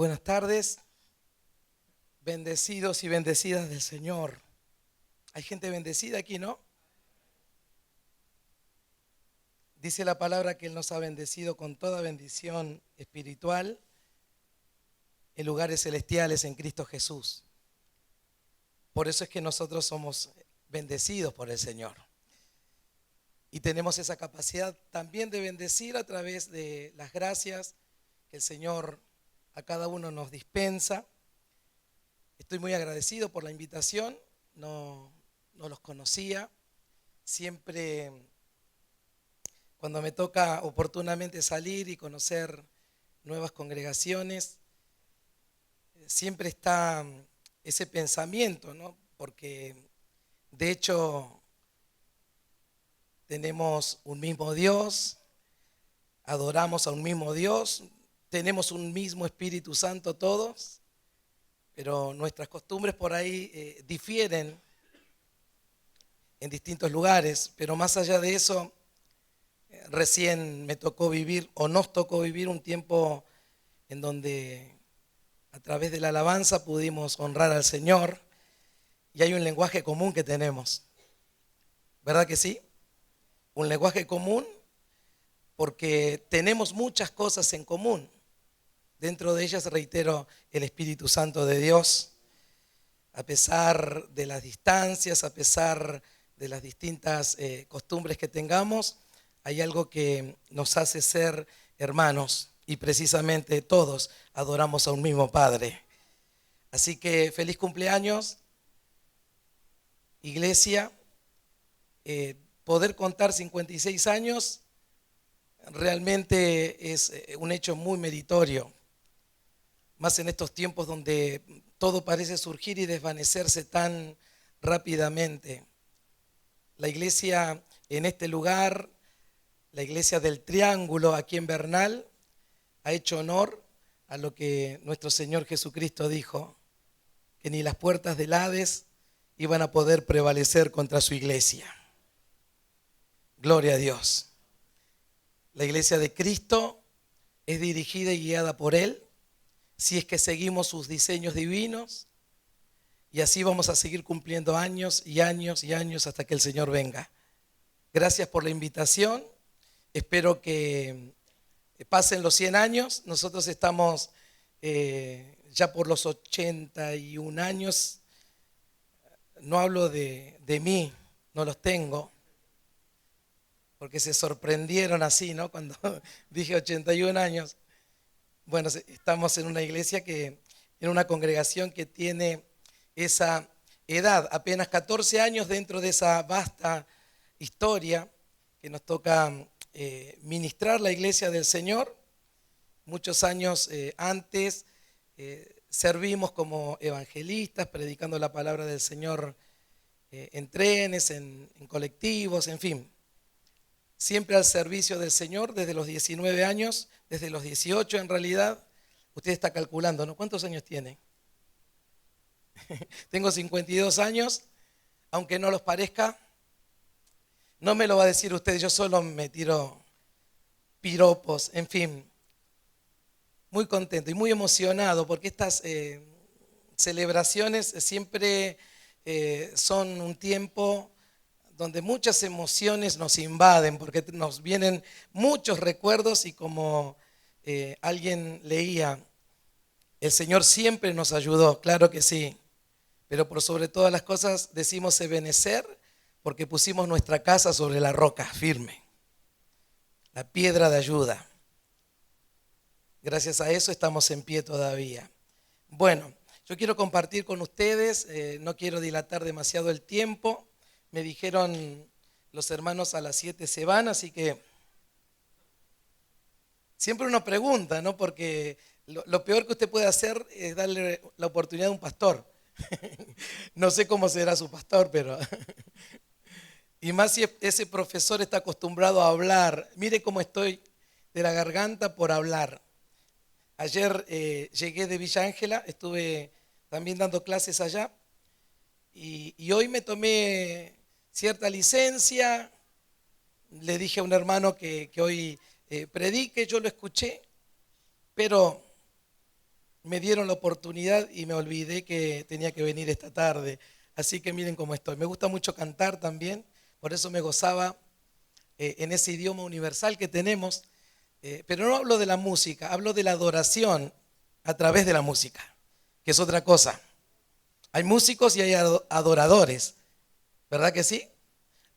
Buenas tardes, bendecidos y bendecidas del Señor. Hay gente bendecida aquí, ¿no? Dice la palabra que Él nos ha bendecido con toda bendición espiritual en lugares celestiales en Cristo Jesús. Por eso es que nosotros somos bendecidos por el Señor. Y tenemos esa capacidad también de bendecir a través de las gracias que el Señor a cada uno nos dispensa. Estoy muy agradecido por la invitación, no los conocía. Siempre cuando me toca oportunamente salir y conocer nuevas congregaciones, siempre está ese pensamiento, ¿no? Porque de hecho tenemos un mismo Dios, adoramos a un mismo Dios, tenemos un mismo Espíritu Santo todos, pero nuestras costumbres por ahí difieren en distintos lugares. Pero más allá de eso, recién me tocó vivir, o nos tocó vivir, un tiempo en donde a través de la alabanza pudimos honrar al Señor, y hay un lenguaje común que tenemos, ¿verdad que sí? Un lenguaje común porque tenemos muchas cosas en común. Dentro de ellas, reitero, el Espíritu Santo de Dios. A pesar de las distancias, a pesar de las distintas costumbres que tengamos, hay algo que nos hace ser hermanos, y precisamente todos adoramos a un mismo Padre. Así que feliz cumpleaños, iglesia. Poder contar 56 años realmente es un hecho muy meritorio, más en estos tiempos donde todo parece surgir y desvanecerse tan rápidamente. La iglesia en este lugar, la iglesia del Triángulo aquí en Bernal, ha hecho honor a lo que nuestro Señor Jesucristo dijo, que ni las puertas del Hades iban a poder prevalecer contra su iglesia. Gloria a Dios. La iglesia de Cristo es dirigida y guiada por Él, si es que seguimos sus diseños divinos, y así vamos a seguir cumpliendo años y años y años hasta que el Señor venga. Gracias por la invitación. Espero que pasen los 100 años. Nosotros estamos ya por los 81 años. No hablo de mí, no los tengo, porque se sorprendieron así, ¿no? Cuando dije 81 años. Bueno, estamos en una iglesia en una congregación que tiene esa edad, apenas 14 años dentro de esa vasta historia que nos toca ministrar la iglesia del Señor. Muchos años antes servimos como evangelistas, predicando la palabra del Señor en trenes, en colectivos, en fin. Siempre al servicio del Señor desde los 19 años, desde los 18 en realidad. Usted está calculando, ¿no? ¿Cuántos años tiene? Tengo 52 años, aunque no los parezca. No me lo va a decir usted, yo solo me tiro piropos, en fin. Muy contento y muy emocionado porque estas celebraciones siempre son un tiempo donde muchas emociones nos invaden, porque nos vienen muchos recuerdos, y como alguien leía, el Señor siempre nos ayudó, claro que sí, pero por sobre todas las cosas decimos Ebenecer, porque pusimos nuestra casa sobre la roca firme, la piedra de ayuda. Gracias a eso estamos en pie todavía. Bueno, yo quiero compartir con ustedes, no quiero dilatar demasiado el tiempo. Me dijeron los hermanos a las 7 se van, así que siempre uno pregunta, ¿no? Porque lo peor que usted puede hacer es darle la oportunidad a un pastor. No sé cómo será su pastor, pero y más si ese profesor está acostumbrado a hablar. Mire cómo estoy de la garganta por hablar. Ayer llegué de Villa Ángela, estuve también dando clases allá, y hoy me tomé cierta licencia. Le dije a un hermano que hoy predique, yo lo escuché, pero me dieron la oportunidad y me olvidé que tenía que venir esta tarde. Así que miren cómo estoy. Me gusta mucho cantar también, por eso me gozaba en ese idioma universal que tenemos. Pero no hablo de la música, hablo de la adoración a través de la música, que es otra cosa. Hay músicos y hay adoradores, ¿verdad que sí?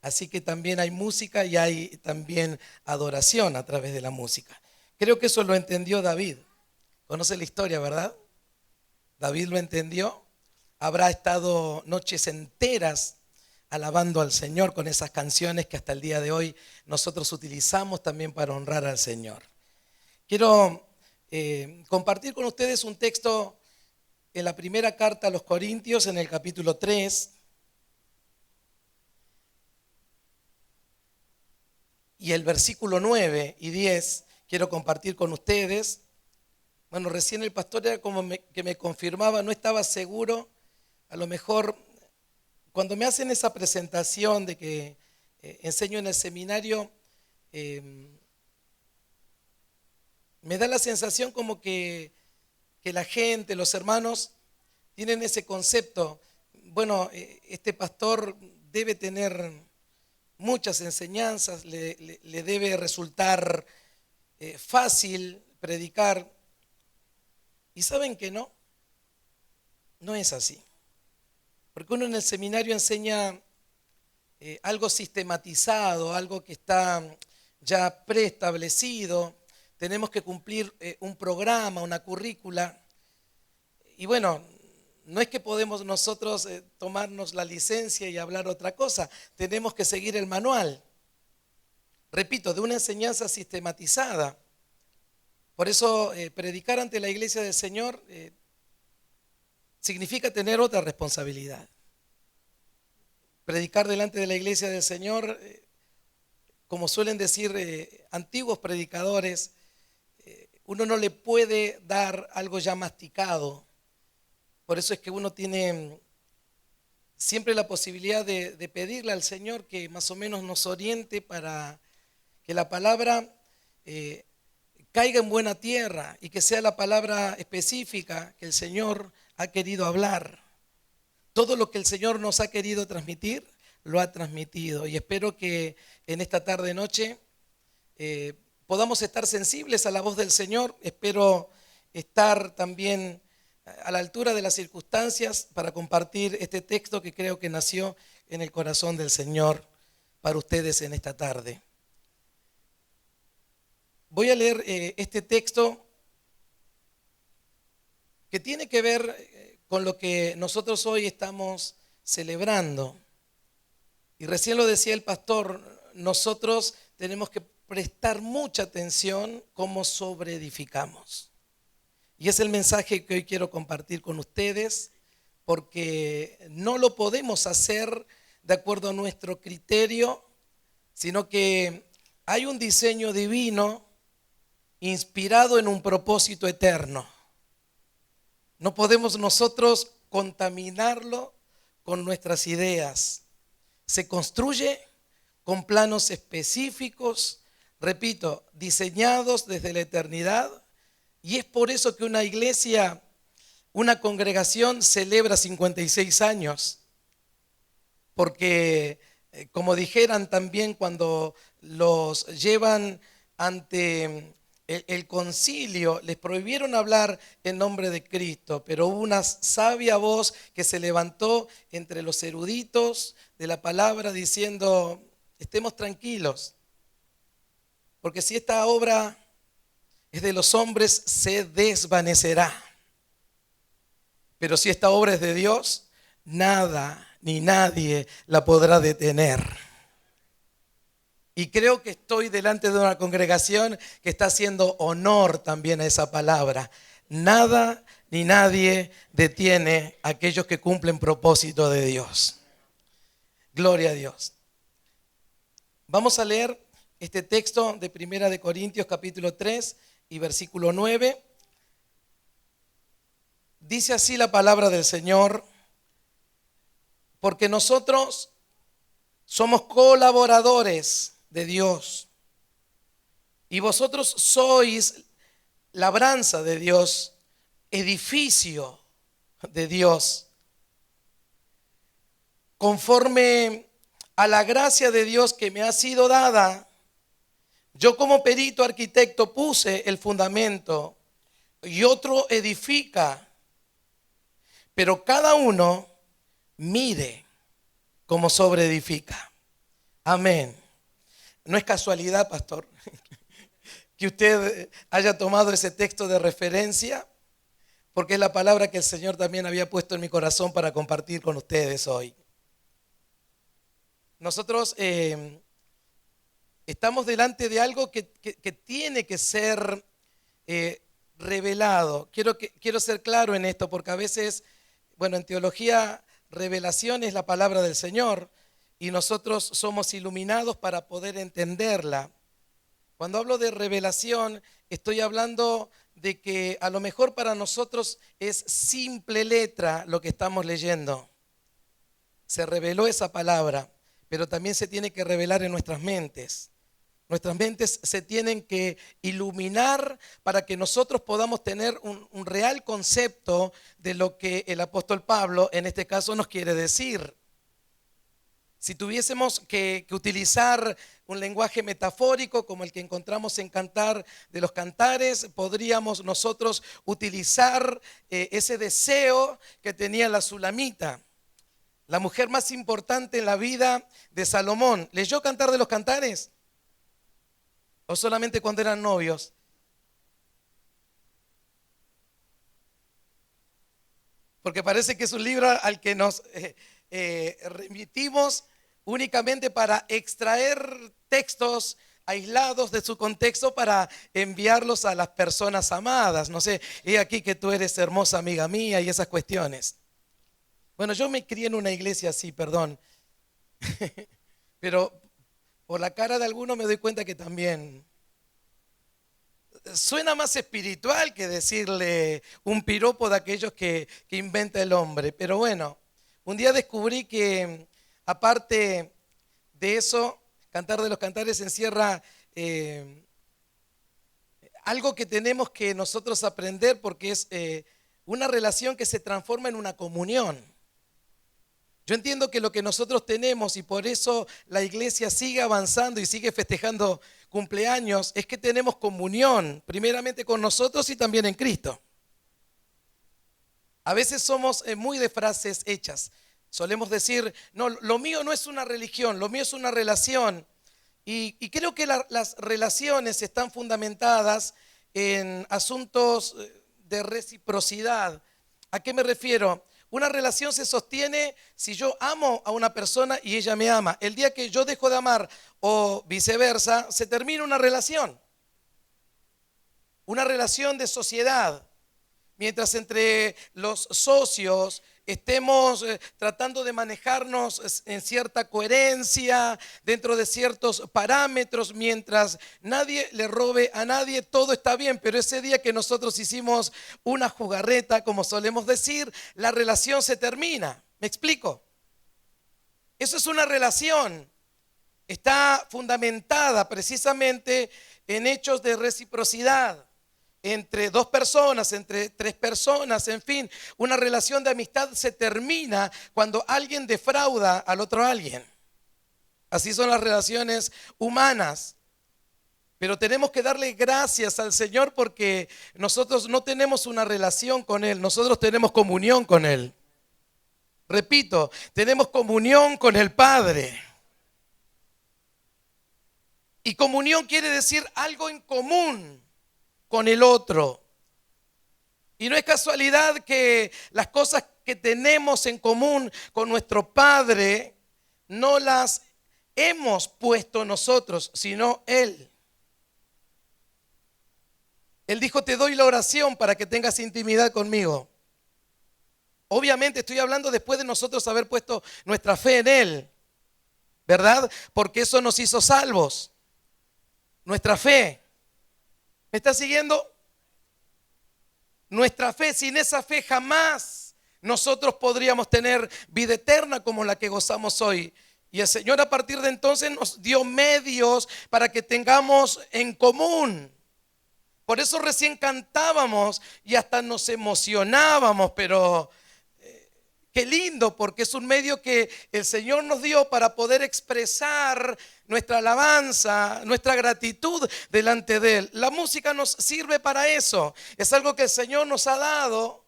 Así que también hay música y hay también adoración a través de la música. Creo que eso lo entendió David. Conoce la historia, ¿verdad? David lo entendió. Habrá estado noches enteras alabando al Señor con esas canciones que hasta el día de hoy nosotros utilizamos también para honrar al Señor. Quiero compartir con ustedes un texto en la primera carta a los Corintios, en el capítulo 3. Y el versículo 9 y 10 quiero compartir con ustedes. Bueno, recién el pastor era como que me confirmaba, no estaba seguro. A lo mejor cuando me hacen esa presentación de que enseño en el seminario, me da la sensación como que la gente, los hermanos, tienen ese concepto. Bueno, este pastor debe tener muchas enseñanzas, le debe resultar fácil predicar. Y saben que no es así. Porque uno en el seminario enseña algo sistematizado, algo que está ya preestablecido. Tenemos que cumplir un programa, una currícula. Y bueno, no es que podemos nosotros tomarnos la licencia y hablar otra cosa. Tenemos que seguir el manual. Repito, de una enseñanza sistematizada. Por eso predicar ante la iglesia del Señor significa tener otra responsabilidad. Predicar delante de la iglesia del Señor, como suelen decir antiguos predicadores, uno no le puede dar algo ya masticado. Por eso es que uno tiene siempre la posibilidad de pedirle al Señor que más o menos nos oriente para que la palabra caiga en buena tierra y que sea la palabra específica que el Señor ha querido hablar. Todo lo que el Señor nos ha querido transmitir, lo ha transmitido. Y espero que en esta tarde noche podamos estar sensibles a la voz del Señor. Espero estar también a la altura de las circunstancias para compartir este texto que creo que nació en el corazón del Señor para ustedes en esta tarde. Voy a leer este texto que tiene que ver con lo que nosotros hoy estamos celebrando. Y recién lo decía el pastor, nosotros tenemos que prestar mucha atención cómo sobreedificamos. Y es el mensaje que hoy quiero compartir con ustedes, porque no lo podemos hacer de acuerdo a nuestro criterio, sino que hay un diseño divino inspirado en un propósito eterno. No podemos nosotros contaminarlo con nuestras ideas. Se construye con planos específicos, repito, diseñados desde la eternidad, y es por eso que una iglesia, una congregación celebra 56 años, porque como dijeran también cuando los llevan ante el concilio, les prohibieron hablar en nombre de Cristo, pero hubo una sabia voz que se levantó entre los eruditos de la palabra diciendo: estemos tranquilos, porque si esta obra es de los hombres, se desvanecerá. Pero si esta obra es de Dios, nada ni nadie la podrá detener. Y creo que estoy delante de una congregación que está haciendo honor también a esa palabra. Nada ni nadie detiene a aquellos que cumplen propósito de Dios. Gloria a Dios. Vamos a leer este texto de Primera de Corintios capítulo 3 y versículo 9. Dice así la palabra del Señor: porque nosotros somos colaboradores de Dios y vosotros sois labranza de Dios, edificio de Dios. Conforme a la gracia de Dios que me ha sido dada, yo como perito arquitecto puse el fundamento y otro edifica, pero cada uno mire cómo sobreedifica. Amén. No es casualidad, pastor, que usted haya tomado ese texto de referencia, porque es la palabra que el Señor también había puesto en mi corazón para compartir con ustedes hoy. Nosotros estamos delante de algo que tiene que ser revelado. Quiero ser claro en esto, porque a veces, bueno, en teología, revelación es la palabra del Señor y nosotros somos iluminados para poder entenderla. Cuando hablo de revelación, estoy hablando de que a lo mejor para nosotros es simple letra lo que estamos leyendo. Se reveló esa palabra, pero también se tiene que revelar en nuestras mentes. Nuestras mentes se tienen que iluminar para que nosotros podamos tener un real concepto de lo que el apóstol Pablo en este caso nos quiere decir. Si tuviésemos que utilizar un lenguaje metafórico como el que encontramos en Cantar de los Cantares, podríamos nosotros utilizar ese deseo que tenía la Sulamita, la mujer más importante en la vida de Salomón. ¿Leyó Cantar de los Cantares? ¿O solamente cuando eran novios? Porque parece que es un libro al que nos remitimos únicamente para extraer textos aislados de su contexto para enviarlos a las personas amadas. No sé, he aquí que tú eres hermosa amiga mía y esas cuestiones. Bueno, yo me crié en una iglesia así, perdón. Pero por la cara de algunos me doy cuenta que también suena más espiritual que decirle un piropo de aquellos que inventa el hombre. Pero bueno, un día descubrí que aparte de eso, Cantar de los Cantares encierra algo que tenemos que nosotros aprender, porque es una relación que se transforma en una comunión. Yo entiendo que lo que nosotros tenemos, y por eso la iglesia sigue avanzando y sigue festejando cumpleaños, es que tenemos comunión, primeramente con nosotros y también en Cristo. A veces somos muy de frases hechas. Solemos decir, no, lo mío no es una religión, lo mío es una relación. Y creo que las relaciones están fundamentadas en asuntos de reciprocidad. ¿A qué me refiero? Una relación se sostiene si yo amo a una persona y ella me ama. El día que yo dejo de amar o viceversa, se termina una relación. Una relación de sociedad. Mientras entre los socios estemos tratando de manejarnos en cierta coherencia, dentro de ciertos parámetros, mientras nadie le robe a nadie, todo está bien. Pero ese día que nosotros hicimos una jugarreta, como solemos decir, la relación se termina. ¿Me explico? Eso es una relación. Está fundamentada precisamente en hechos de reciprocidad. Entre dos personas, entre tres personas, en fin, una relación de amistad se termina cuando alguien defrauda al otro alguien. Así son las relaciones humanas. Pero tenemos que darle gracias al Señor porque nosotros no tenemos una relación con Él, nosotros tenemos comunión con Él. Repito, tenemos comunión con el Padre. Y comunión quiere decir algo en común con el otro. Y no es casualidad que las cosas que tenemos en común con nuestro Padre no las hemos puesto nosotros, sino Él. Él dijo, te doy la oración para que tengas intimidad conmigo. Obviamente estoy hablando después de nosotros haber puesto nuestra fe en Él, ¿verdad? Porque eso nos hizo salvos. Nuestra fe. ¿Me está siguiendo? Nuestra fe, sin esa fe jamás nosotros podríamos tener vida eterna como la que gozamos hoy. Y el Señor a partir de entonces nos dio medios para que tengamos en común. Por eso recién cantábamos y hasta nos emocionábamos, pero qué lindo, porque es un medio que el Señor nos dio para poder expresar nuestra alabanza, nuestra gratitud delante de Él. La música nos sirve para eso. Es algo que el Señor nos ha dado,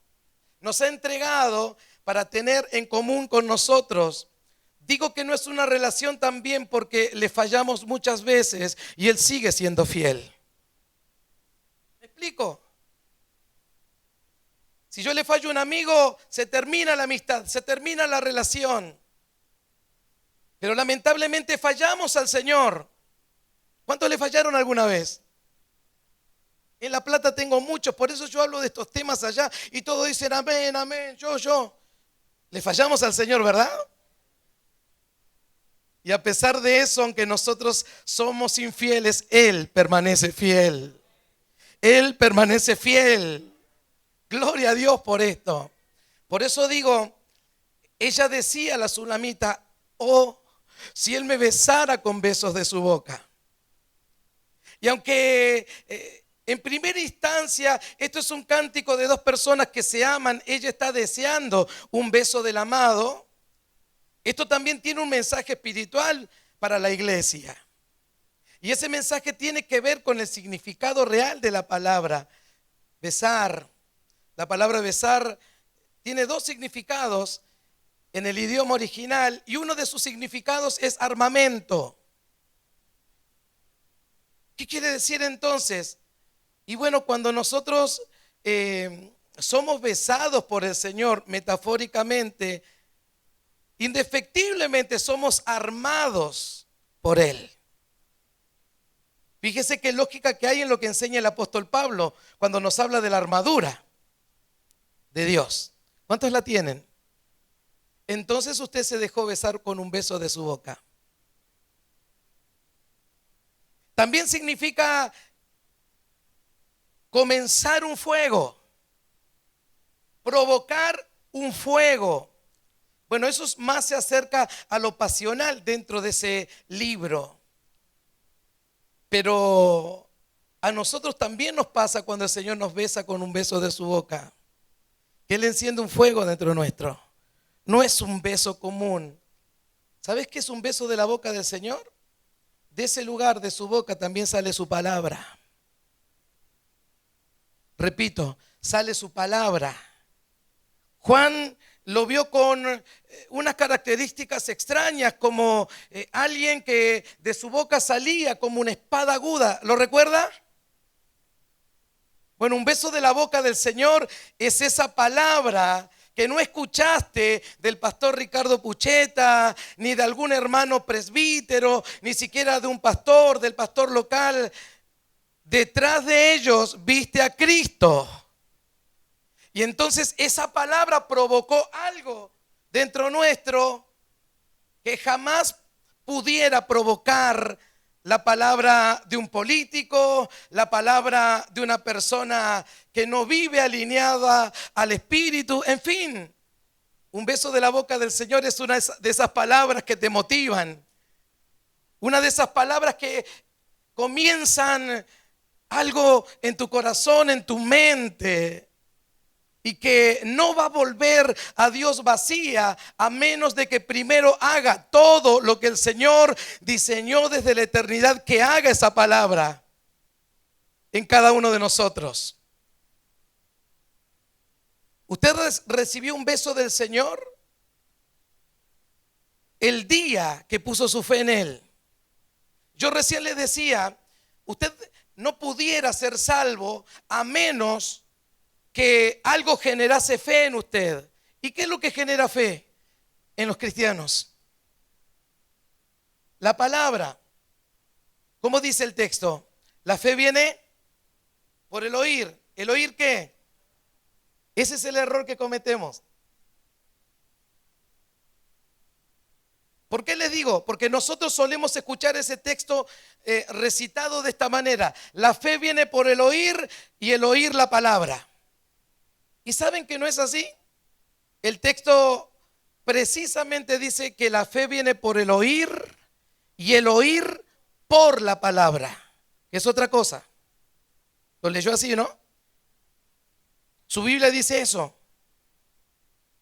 nos ha entregado para tener en común con nosotros. Digo que no es una relación también porque le fallamos muchas veces y Él sigue siendo fiel. ¿Me explico? Si yo le fallo a un amigo, se termina la amistad, se termina la relación. Pero lamentablemente fallamos al Señor. ¿Cuántos le fallaron alguna vez? En La Plata tengo muchos, por eso yo hablo de estos temas allá y todos dicen amén, amén, yo. Le fallamos al Señor, ¿verdad? Y a pesar de eso, aunque nosotros somos infieles, Él permanece fiel. Él permanece fiel. Gloria a Dios por esto. Por eso digo, ella decía a la sunamita, oh, si Él me besara con besos de su boca. Y aunque en primera instancia esto es un cántico de dos personas que se aman, ella está deseando un beso del amado, esto también tiene un mensaje espiritual para la iglesia. Y ese mensaje tiene que ver con el significado real de la palabra besar. La palabra besar tiene dos significados en el idioma original y uno de sus significados es armamento. ¿Qué quiere decir entonces? Y bueno, cuando nosotros somos besados por el Señor, metafóricamente, indefectiblemente somos armados por Él. Fíjese qué lógica que hay en lo que enseña el apóstol Pablo cuando nos habla de la armadura de Dios. ¿Cuántos la tienen? Entonces usted se dejó besar con un beso de su boca. También significa comenzar un fuego, provocar un fuego. Bueno, eso más se acerca a lo pasional dentro de ese libro. Pero a nosotros también nos pasa cuando el Señor nos besa con un beso de su boca. Que Él enciende un fuego dentro nuestro. No es un beso común. ¿Sabes qué es un beso de la boca del Señor? De ese lugar, de su boca, también sale su palabra. Repito, sale su palabra. Juan lo vio con unas características extrañas, como alguien que de su boca salía como una espada aguda. ¿Lo recuerda? Bueno, un beso de la boca del Señor es esa palabra que no escuchaste del pastor Ricardo Pucheta, ni de algún hermano presbítero, ni siquiera de un pastor, del pastor local. Detrás de ellos viste a Cristo. Y entonces esa palabra provocó algo dentro nuestro que jamás pudiera provocar la palabra de un político, la palabra de una persona que no vive alineada al Espíritu. En fin, un beso de la boca del Señor es una de esas palabras que te motivan. Una de esas palabras que comienzan algo en tu corazón, en tu mente. Y que no va a volver a Dios vacía a menos de que primero haga todo lo que el Señor diseñó desde la eternidad que haga esa palabra en cada uno de nosotros. ¿Usted recibió un beso del Señor el día que puso su fe en Él? Yo recién le decía, usted no pudiera ser salvo a menos que algo generase fe en usted. ¿Y qué es lo que genera fe en los cristianos? La palabra. ¿Cómo dice el texto? La fe viene por el oír. ¿El oír qué? Ese es el error que cometemos. ¿Por qué les digo? Porque nosotros solemos escuchar ese texto recitado de esta manera. La fe viene por el oír y el oír la palabra. ¿Y saben que no es así? El texto precisamente dice que la fe viene por el oír y el oír por la palabra, que es otra cosa. Lo leyó así, ¿no? Su Biblia dice eso.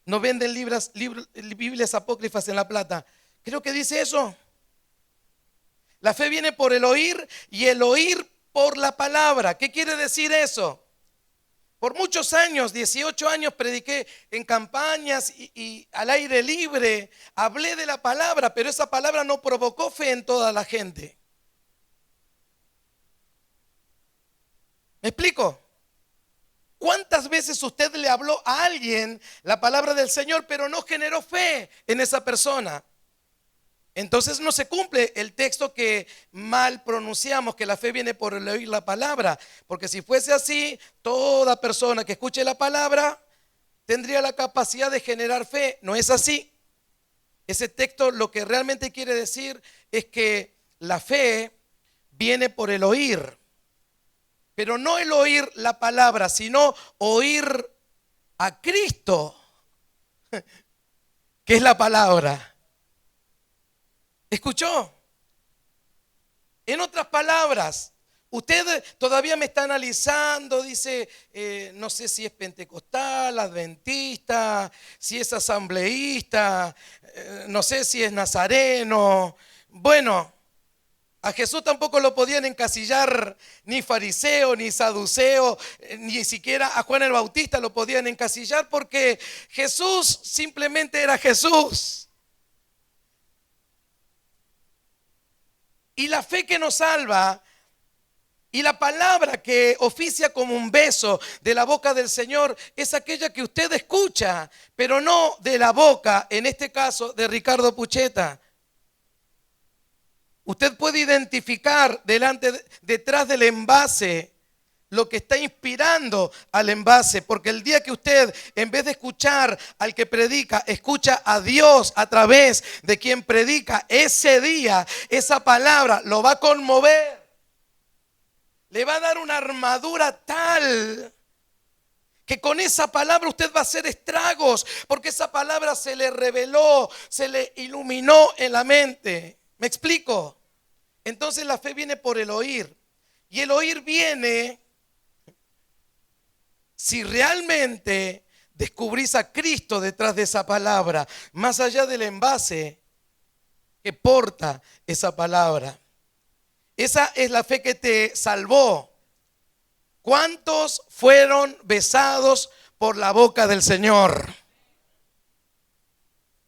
No venden Biblias apócrifas en La Plata. Creo que dice eso. La fe viene por el oír y el oír por la palabra. ¿Qué quiere decir eso? Por muchos años, 18 años, prediqué en campañas y al aire libre. Hablé de la palabra, pero esa palabra no provocó fe en toda la gente. ¿Me explico? ¿Cuántas veces usted le habló a alguien la palabra del Señor, pero no generó fe en esa persona? Entonces no se cumple el texto que mal pronunciamos, que la fe viene por el oír la palabra. Porque si fuese así, toda persona que escuche la palabra tendría la capacidad de generar fe. No es así. Ese texto lo que realmente quiere decir es que la fe viene por el oír. Pero no el oír la palabra, sino oír a Cristo, que es la palabra. ¿Escuchó? En otras palabras, usted todavía me está analizando, dice, no sé si es pentecostal, adventista, si es asambleísta, no sé si es nazareno. Bueno, a Jesús tampoco lo podían encasillar ni fariseo, ni saduceo, ni siquiera a Juan el Bautista lo podían encasillar, porque Jesús simplemente era Jesús. Y la fe que nos salva y la palabra que oficia como un beso de la boca del Señor es aquella que usted escucha, pero no de la boca, en este caso, de Ricardo Pucheta. Usted puede identificar detrás del envase lo que está inspirando al envase, porque el día que usted, en vez de escuchar al que predica, escucha a Dios a través de quien predica, ese día, esa palabra lo va a conmover. Le va a dar una armadura tal que con esa palabra usted va a hacer estragos, porque esa palabra se le reveló, se le iluminó en la mente. ¿Me explico? Entonces la fe viene por el oír, y el oír viene si realmente descubrís a Cristo detrás de esa palabra, más allá del envase que porta esa palabra. Esa es la fe que te salvó. ¿Cuántos fueron besados por la boca del Señor?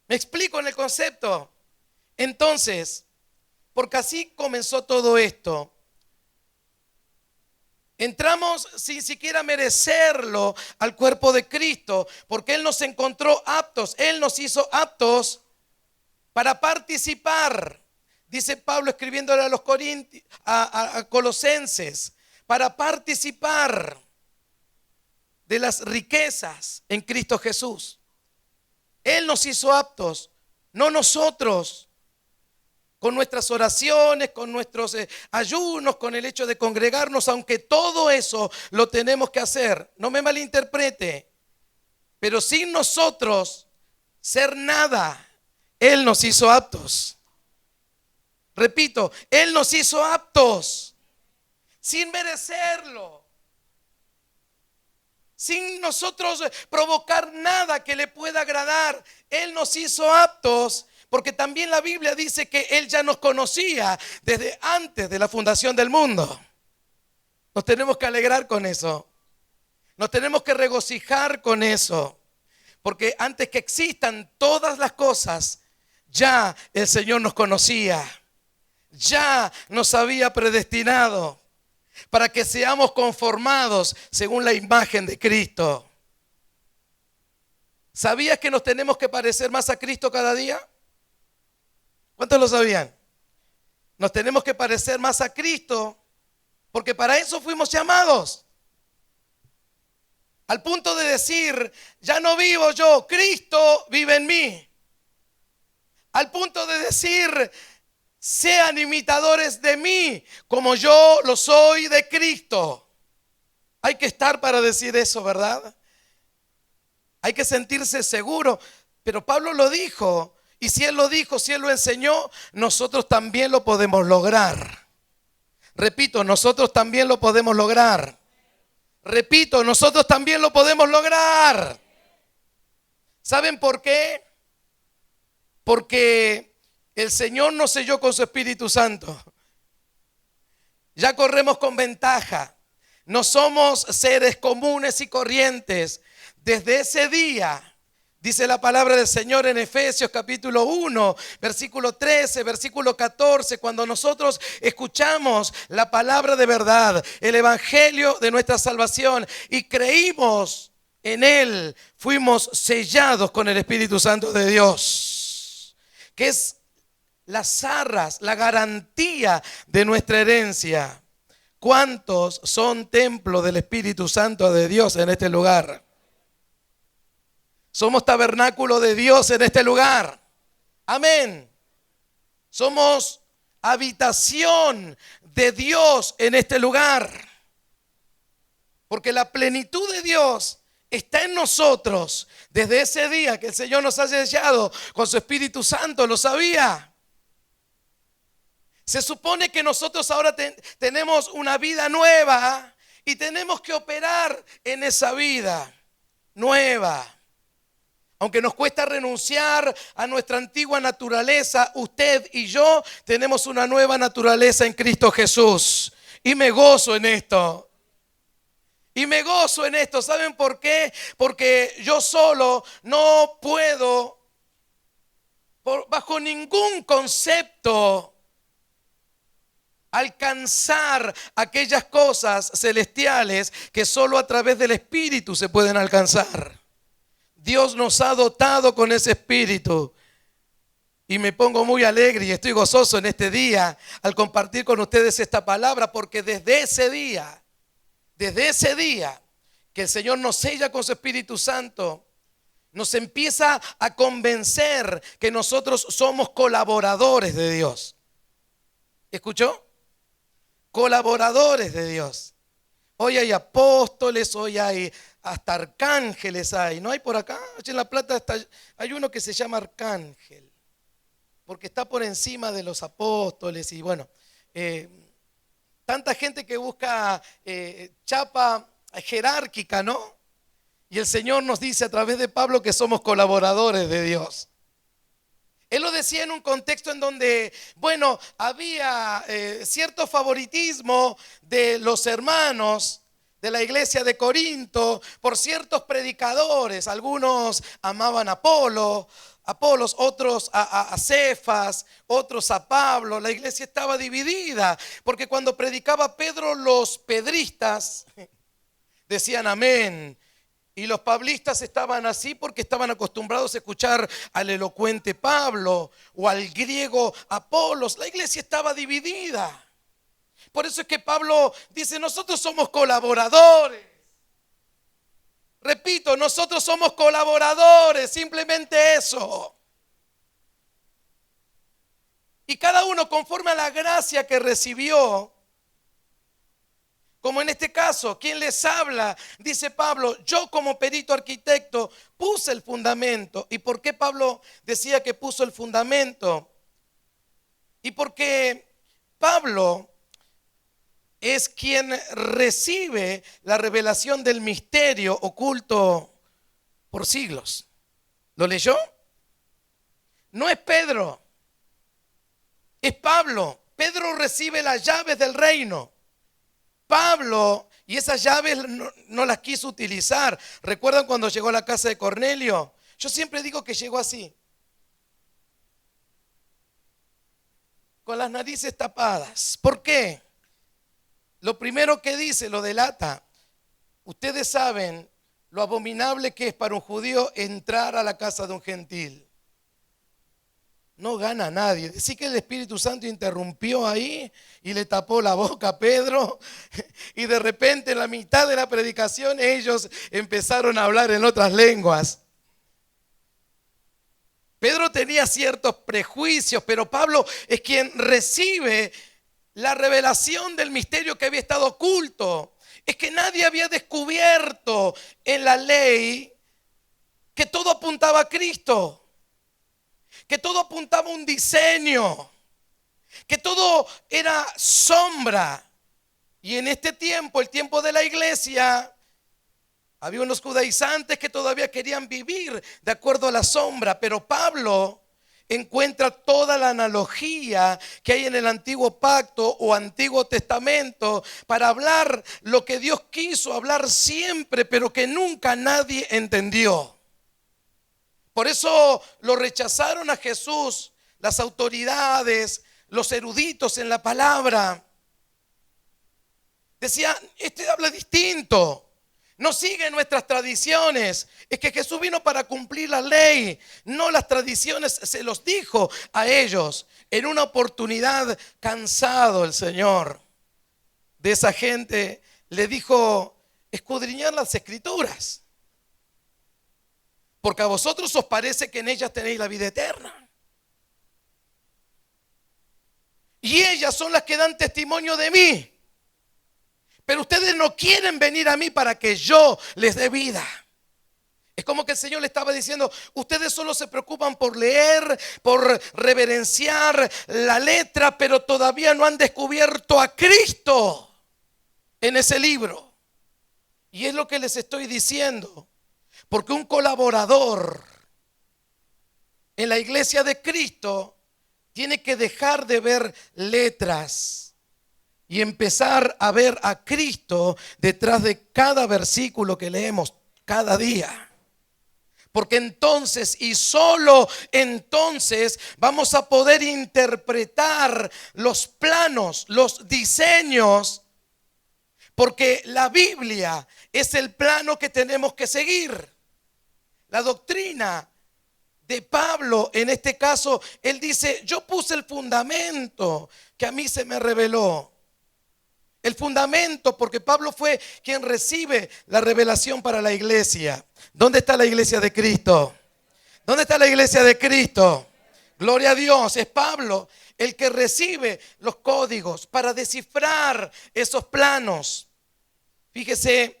¿Me explico en el concepto? Entonces, porque así comenzó todo esto. Entramos sin siquiera merecerlo al cuerpo de Cristo, porque Él nos encontró aptos, Él nos hizo aptos para participar. Dice Pablo escribiéndole a los a Colosenses, para participar de las riquezas en Cristo Jesús. Él nos hizo aptos, no nosotros. Con nuestras oraciones, con nuestros ayunos, con el hecho de congregarnos, aunque todo eso lo tenemos que hacer. No me malinterprete, pero sin nosotros ser nada, Él nos hizo aptos. Repito, Él nos hizo aptos, sin merecerlo, sin nosotros provocar nada que le pueda agradar. Él nos hizo aptos. Porque también la Biblia dice que Él ya nos conocía desde antes de la fundación del mundo. Nos tenemos que alegrar con eso. Nos tenemos que regocijar con eso. Porque antes que existan todas las cosas, ya el Señor nos conocía. Ya nos había predestinado para que seamos conformados según la imagen de Cristo. ¿Sabías que nos tenemos que parecer más a Cristo cada día? ¿Cuántos lo sabían? Nos tenemos que parecer más a Cristo, porque para eso fuimos llamados. Al punto de decir, ya no vivo yo, Cristo vive en mí. Al punto de decir, sean imitadores de mí, como yo lo soy de Cristo. Hay que estar para decir eso, ¿verdad? Hay que sentirse seguro, pero Pablo lo dijo. Y si Él lo dijo, si Él lo enseñó, nosotros también lo podemos lograr. Repito, nosotros también lo podemos lograr. Repito, nosotros también lo podemos lograr. ¿Saben por qué? Porque el Señor nos selló con su Espíritu Santo. Ya corremos con ventaja. No somos seres comunes y corrientes. Desde ese día, dice la palabra del Señor en Efesios capítulo 1, versículo 13, versículo 14, cuando nosotros escuchamos la palabra de verdad, el evangelio de nuestra salvación y creímos en él, fuimos sellados con el Espíritu Santo de Dios, que es las arras, la garantía de nuestra herencia. ¿Cuántos son templo del Espíritu Santo de Dios en este lugar? Somos tabernáculo de Dios en este lugar. Amén. Somos habitación de Dios en este lugar. Porque la plenitud de Dios está en nosotros. Desde ese día que el Señor nos ha sellado con su Espíritu Santo, ¿lo sabía? Se supone que nosotros ahora tenemos una vida nueva y tenemos que operar en esa vida nueva. Aunque nos cuesta renunciar a nuestra antigua naturaleza, usted y yo tenemos una nueva naturaleza en Cristo Jesús. Y me gozo en esto. Y me gozo en esto. ¿Saben por qué? Porque yo solo no puedo, bajo ningún concepto, alcanzar aquellas cosas celestiales que solo a través del Espíritu se pueden alcanzar. Dios nos ha dotado con ese Espíritu y me pongo muy alegre y estoy gozoso en este día al compartir con ustedes esta palabra, porque desde ese día que el Señor nos sella con su Espíritu Santo, nos empieza a convencer que nosotros somos colaboradores de Dios. ¿Escuchó? Colaboradores de Dios. Hoy hay apóstoles, hoy hay hasta arcángeles hay. ¿No hay por acá? En La Plata hay uno que se llama arcángel, porque está por encima de los apóstoles. Y bueno, tanta gente que busca chapa jerárquica, ¿no? Y el Señor nos dice a través de Pablo que somos colaboradores de Dios. Él lo decía en un contexto en donde, bueno, había cierto favoritismo de los hermanos de la iglesia de Corinto por ciertos predicadores. Algunos amaban a Apolos, otros a Cefas, otros a Pablo. La iglesia estaba dividida porque cuando predicaba Pedro, los pedristas decían amén. Y los pablistas estaban así porque estaban acostumbrados a escuchar al elocuente Pablo o al griego Apolos. La iglesia estaba dividida. Por eso es que Pablo dice, nosotros somos colaboradores. Repito, nosotros somos colaboradores, simplemente eso. Y cada uno conforme a la gracia que recibió. Como en este caso, ¿quién les habla? Dice Pablo, yo como perito arquitecto puse el fundamento. ¿Y por qué Pablo decía que puso el fundamento? Y porque Pablo es quien recibe la revelación del misterio oculto por siglos. ¿Lo leyó? No es Pedro, es Pablo. Pedro recibe las llaves del reino. Pablo, y esas llaves no las quiso utilizar. ¿Recuerdan cuando llegó a la casa de Cornelio? Yo siempre digo que llegó así, con las narices tapadas. ¿Por qué? Lo primero que dice lo delata. Ustedes saben lo abominable que es para un judío entrar a la casa de un gentil. No gana a nadie. Decir que el Espíritu Santo interrumpió ahí y le tapó la boca a Pedro, y de repente en la mitad de la predicación ellos empezaron a hablar en otras lenguas. Pedro tenía ciertos prejuicios, pero Pablo es quien recibe la revelación del misterio que había estado oculto. Es que nadie había descubierto en la ley que todo apuntaba a Cristo, que todo apuntaba a un diseño, que todo era sombra. Y en este tiempo, el tiempo de la iglesia, había unos judaizantes que todavía querían vivir de acuerdo a la sombra, pero Pablo encuentra toda la analogía que hay en el Antiguo Pacto o Antiguo Testamento para hablar lo que Dios quiso hablar siempre, pero que nunca nadie entendió. Por eso lo rechazaron a Jesús las autoridades, los eruditos en la palabra. Decían, este habla distinto. No sigue nuestras tradiciones. Es que Jesús vino para cumplir la ley, no las tradiciones. Se los dijo a ellos en una oportunidad. Cansado el Señor de esa gente, le dijo: escudriñad las escrituras, porque a vosotros os parece que en ellas tenéis la vida eterna, y ellas son las que dan testimonio de mí. Pero ustedes no quieren venir a mí para que yo les dé vida. Es como que el Señor le estaba diciendo: ustedes solo se preocupan por leer, por reverenciar la letra, pero todavía no han descubierto a Cristo en ese libro. Y es lo que les estoy diciendo, porque un colaborador en la iglesia de Cristo tiene que dejar de ver letras y empezar a ver a Cristo detrás de cada versículo que leemos cada día. Porque entonces, y solo entonces, vamos a poder interpretar los planos, los diseños. Porque la Biblia es el plano que tenemos que seguir. La doctrina de Pablo, en este caso, él dice: yo puse el fundamento que a mí se me reveló. El fundamento, porque Pablo fue quien recibe la revelación para la iglesia. ¿Dónde está la iglesia de Cristo? ¿Dónde está la iglesia de Cristo? Gloria a Dios. Es Pablo el que recibe los códigos para descifrar esos planos. Fíjese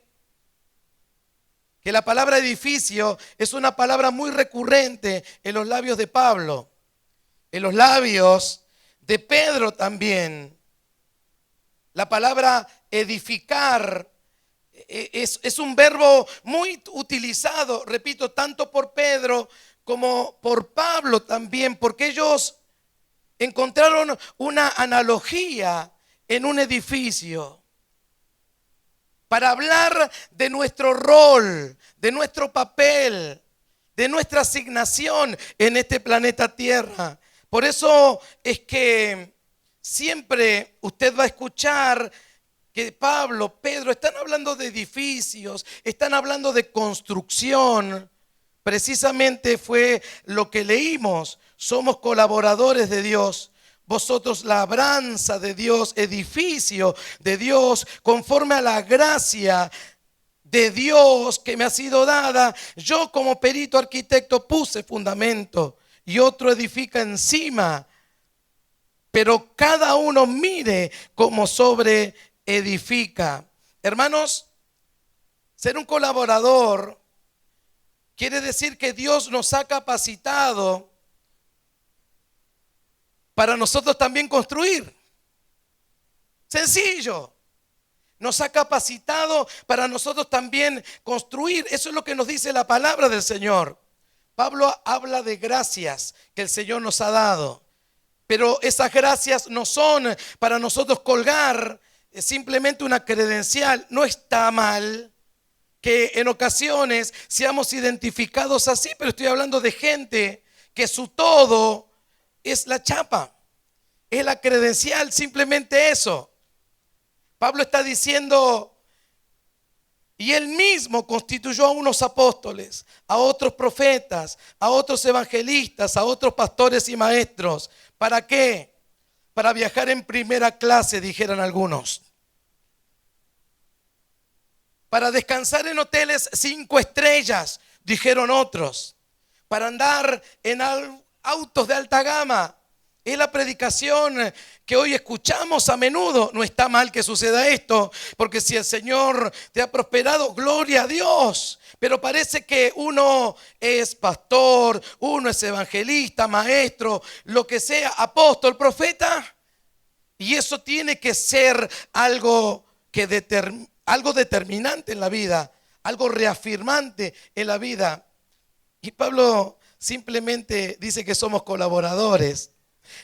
que la palabra edificio es una palabra muy recurrente en los labios de Pablo, en los labios de Pedro también. La palabra edificar es un verbo muy utilizado, repito, tanto por Pedro como por Pablo también, porque ellos encontraron una analogía en un edificio para hablar de nuestro rol, de nuestro papel, de nuestra asignación en este planeta Tierra. Por eso es que siempre usted va a escuchar que Pablo, Pedro están hablando de edificios, están hablando de construcción. Precisamente fue lo que leímos. Somos colaboradores de Dios. Vosotros labranza de Dios, edificio de Dios, conforme a la gracia de Dios que me ha sido dada. Yo como perito arquitecto puse fundamento y otro edifica encima. Pero cada uno mire cómo sobre edifica. Hermanos, ser un colaborador quiere decir que Dios nos ha capacitado para nosotros también construir. Sencillo. Nos ha capacitado para nosotros también construir. Eso es lo que nos dice la palabra del Señor. Pablo habla de gracias que el Señor nos ha dado. Pero esas gracias no son para nosotros colgar simplemente una credencial. No está mal que en ocasiones seamos identificados así, pero estoy hablando de gente que su todo es la chapa, es la credencial, simplemente eso. Pablo está diciendo: y él mismo constituyó a unos apóstoles, a otros profetas, a otros evangelistas, a otros pastores y maestros. ¿Para qué? Para viajar en primera clase, dijeran algunos. Para descansar en hoteles 5 estrellas, dijeron otros. Para andar en autos de alta gama. Es la predicación que hoy escuchamos a menudo. No está mal que suceda esto, porque si el Señor te ha prosperado, gloria a Dios. Pero parece que uno es pastor, uno es evangelista, maestro, lo que sea, apóstol, profeta. Y eso tiene que ser algo algo determinante en la vida, algo reafirmante en la vida. Y Pablo simplemente dice que somos colaboradores.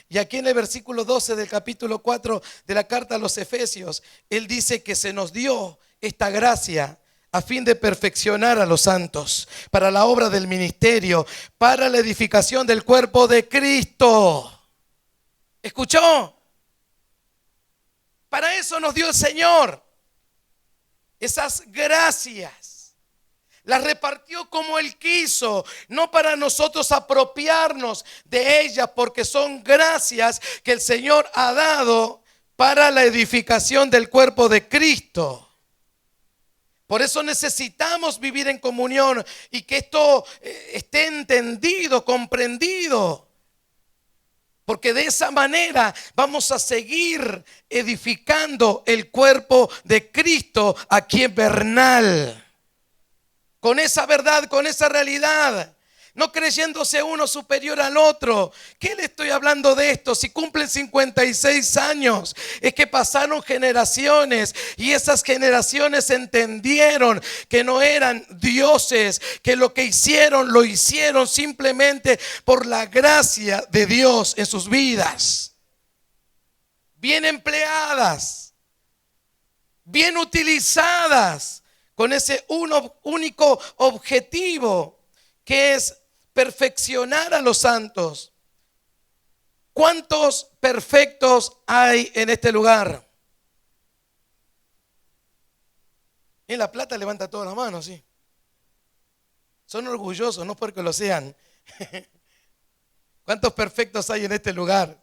Y aquí en el versículo 12 del capítulo 4 de la carta a los Efesios, él dice que se nos dio esta gracia a fin de perfeccionar a los santos para la obra del ministerio, para la edificación del cuerpo de Cristo. ¿Escuchó? Para eso nos dio el Señor esas gracias. Las repartió como Él quiso, no para nosotros apropiarnos de ellas, porque son gracias que el Señor ha dado para la edificación del cuerpo de Cristo. Por eso necesitamos vivir en comunión y que esto esté entendido, comprendido. Porque de esa manera vamos a seguir edificando el cuerpo de Cristo aquí en Bernal. Con esa verdad, con esa realidad. No creyéndose uno superior al otro. ¿Qué le estoy hablando de esto? Si cumplen 56 años, es que pasaron generaciones y esas generaciones entendieron que no eran dioses, que lo que hicieron, lo hicieron simplemente por la gracia de Dios en sus vidas. Bien empleadas, bien utilizadas, con ese único objetivo, que es perfeccionar a los santos. ¿Cuántos perfectos hay en este lugar? En La Plata levanta todas las manos, sí. Son orgullosos, no porque lo sean. ¿Cuántos perfectos hay en este lugar?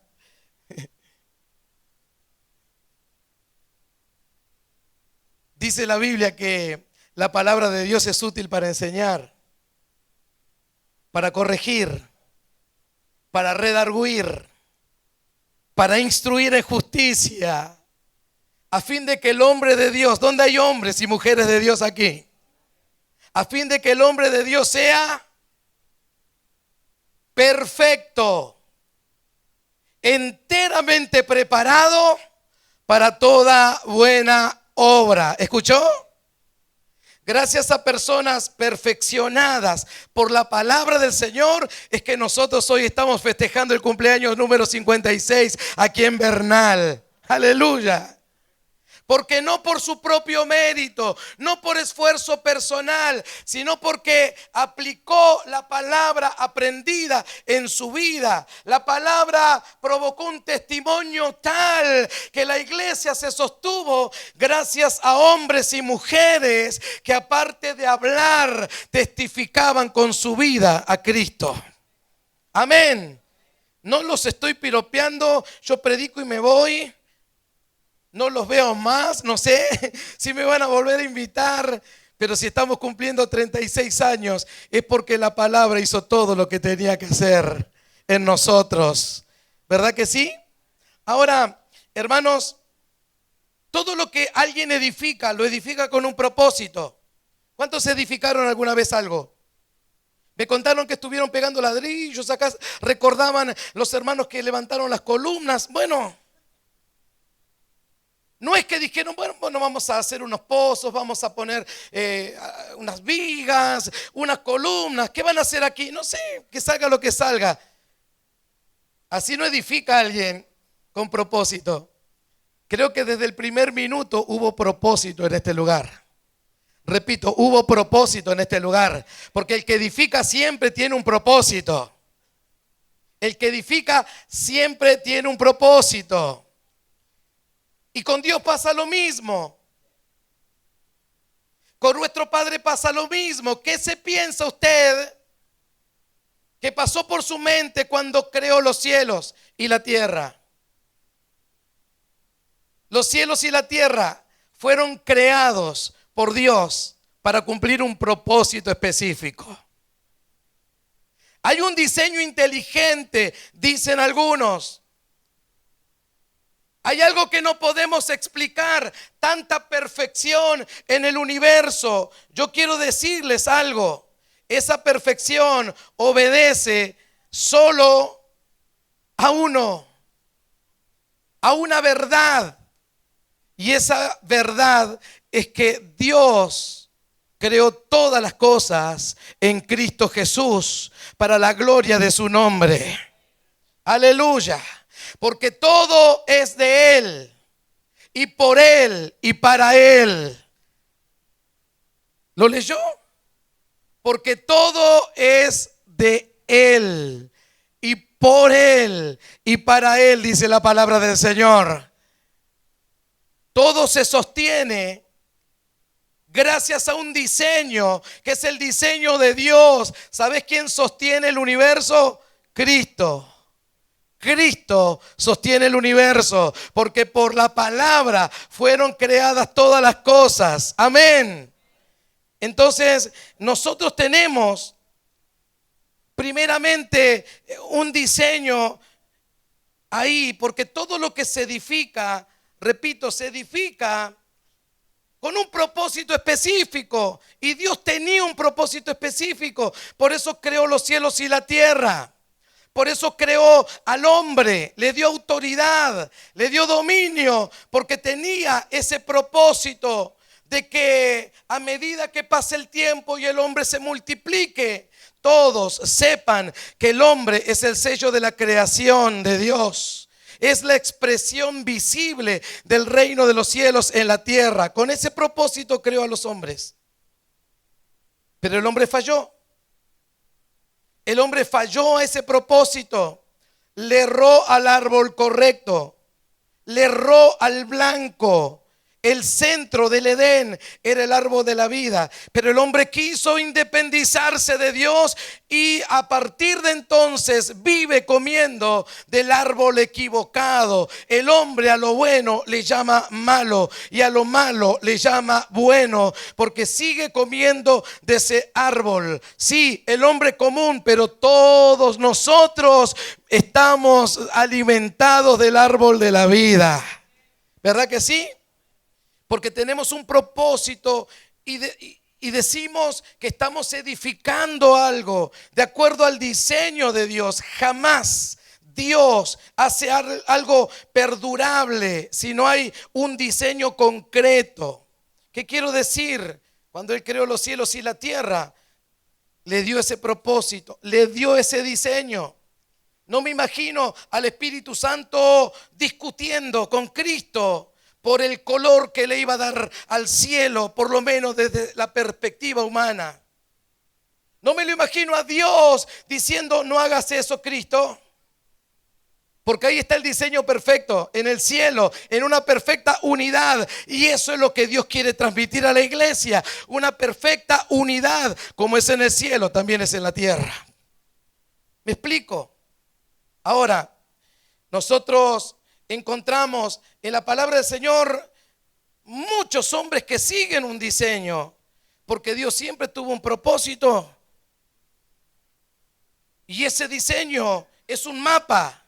Dice la Biblia que la palabra de Dios es útil para enseñar, para corregir, para redarguir, para instruir en justicia, a fin de que el hombre de Dios, ¿dónde hay hombres y mujeres de Dios aquí? A fin de que el hombre de Dios sea perfecto, enteramente preparado para toda buena obra. ¿Escuchó? Gracias a personas perfeccionadas por la palabra del Señor es que nosotros hoy estamos festejando el cumpleaños número 56 aquí en Bernal. Aleluya. Porque no por su propio mérito, no por esfuerzo personal, sino porque aplicó la palabra aprendida en su vida. La palabra provocó un testimonio tal que la iglesia se sostuvo gracias a hombres y mujeres que, aparte de hablar, testificaban con su vida a Cristo. Amén. No los estoy piropeando, yo predico y me voy. No los veo más, no sé si me van a volver a invitar, pero si estamos cumpliendo 36 años es porque la palabra hizo todo lo que tenía que hacer en nosotros. ¿Verdad que sí? Ahora, hermanos, todo lo que alguien edifica, lo edifica con un propósito. ¿Cuántos edificaron alguna vez algo? Me contaron que estuvieron pegando ladrillos, acá recordaban los hermanos que levantaron las columnas. Bueno, no es que dijeron, bueno, vamos a hacer unos pozos, vamos a poner unas vigas, unas columnas. ¿Qué van a hacer aquí? No sé, que salga lo que salga. Así no edifica a alguien con propósito. Creo que desde el primer minuto hubo propósito en este lugar. Repito, hubo propósito en este lugar. Porque el que edifica siempre tiene un propósito. El que edifica siempre tiene un propósito. Y con Dios pasa lo mismo. Con nuestro Padre pasa lo mismo. ¿Qué se piensa usted que pasó por su mente cuando creó los cielos y la tierra? Los cielos y la tierra fueron creados por Dios para cumplir un propósito específico. Hay un diseño inteligente, dicen algunos. Hay algo que no podemos explicar, tanta perfección en el universo. Yo quiero decirles algo, esa perfección obedece solo a uno, a una verdad. Y esa verdad es que Dios creó todas las cosas en Cristo Jesús para la gloria de su nombre. Aleluya. Porque todo es de Él y por Él y para Él. ¿Lo leyó? Porque todo es de Él y por Él y para Él, dice la palabra del Señor. Todo se sostiene gracias a un diseño, que es el diseño de Dios. ¿Sabes quién sostiene el universo? Cristo. Cristo sostiene el universo, porque por la palabra fueron creadas todas las cosas. Amén. Entonces, nosotros tenemos primeramente un diseño ahí, porque todo lo que se edifica, repito, se edifica con un propósito específico. Y Dios tenía un propósito específico. Por eso creó los cielos y la tierra. Por eso creó al hombre, le dio autoridad, le dio dominio, porque tenía ese propósito de que a medida que pase el tiempo y el hombre se multiplique, todos sepan que el hombre es el sello de la creación de Dios. Es la expresión visible del reino de los cielos en la tierra. Con ese propósito creó a los hombres. Pero el hombre falló. El hombre falló a ese propósito. Le erró al árbol correcto. Le erró al blanco. El centro del Edén era el árbol de la vida, pero el hombre quiso independizarse de Dios y a partir de entonces vive comiendo del árbol equivocado. El hombre a lo bueno le llama malo y a lo malo le llama bueno, porque sigue comiendo de ese árbol. Sí, el hombre común, pero todos nosotros estamos alimentados del árbol de la vida. ¿Verdad que sí? Porque tenemos un propósito y decimos que estamos edificando algo de acuerdo al diseño de Dios. Jamás Dios hace algo perdurable si no hay un diseño concreto. ¿Qué quiero decir? Cuando Él creó los cielos y la tierra, le dio ese propósito, le dio ese diseño. No me imagino al Espíritu Santo discutiendo con Cristo por el color que le iba a dar al cielo, por lo menos desde la perspectiva humana. No me lo imagino a Dios diciendo: no hagas eso, Cristo, porque ahí está el diseño perfecto, en el cielo, en una perfecta unidad. Y eso es lo que Dios quiere transmitir a la iglesia, una perfecta unidad. Como es en el cielo, también es en la tierra. ¿Me explico? Ahora, nosotros encontramos en la palabra del Señor muchos hombres que siguen un diseño, porque Dios siempre tuvo un propósito. Y ese diseño es un mapa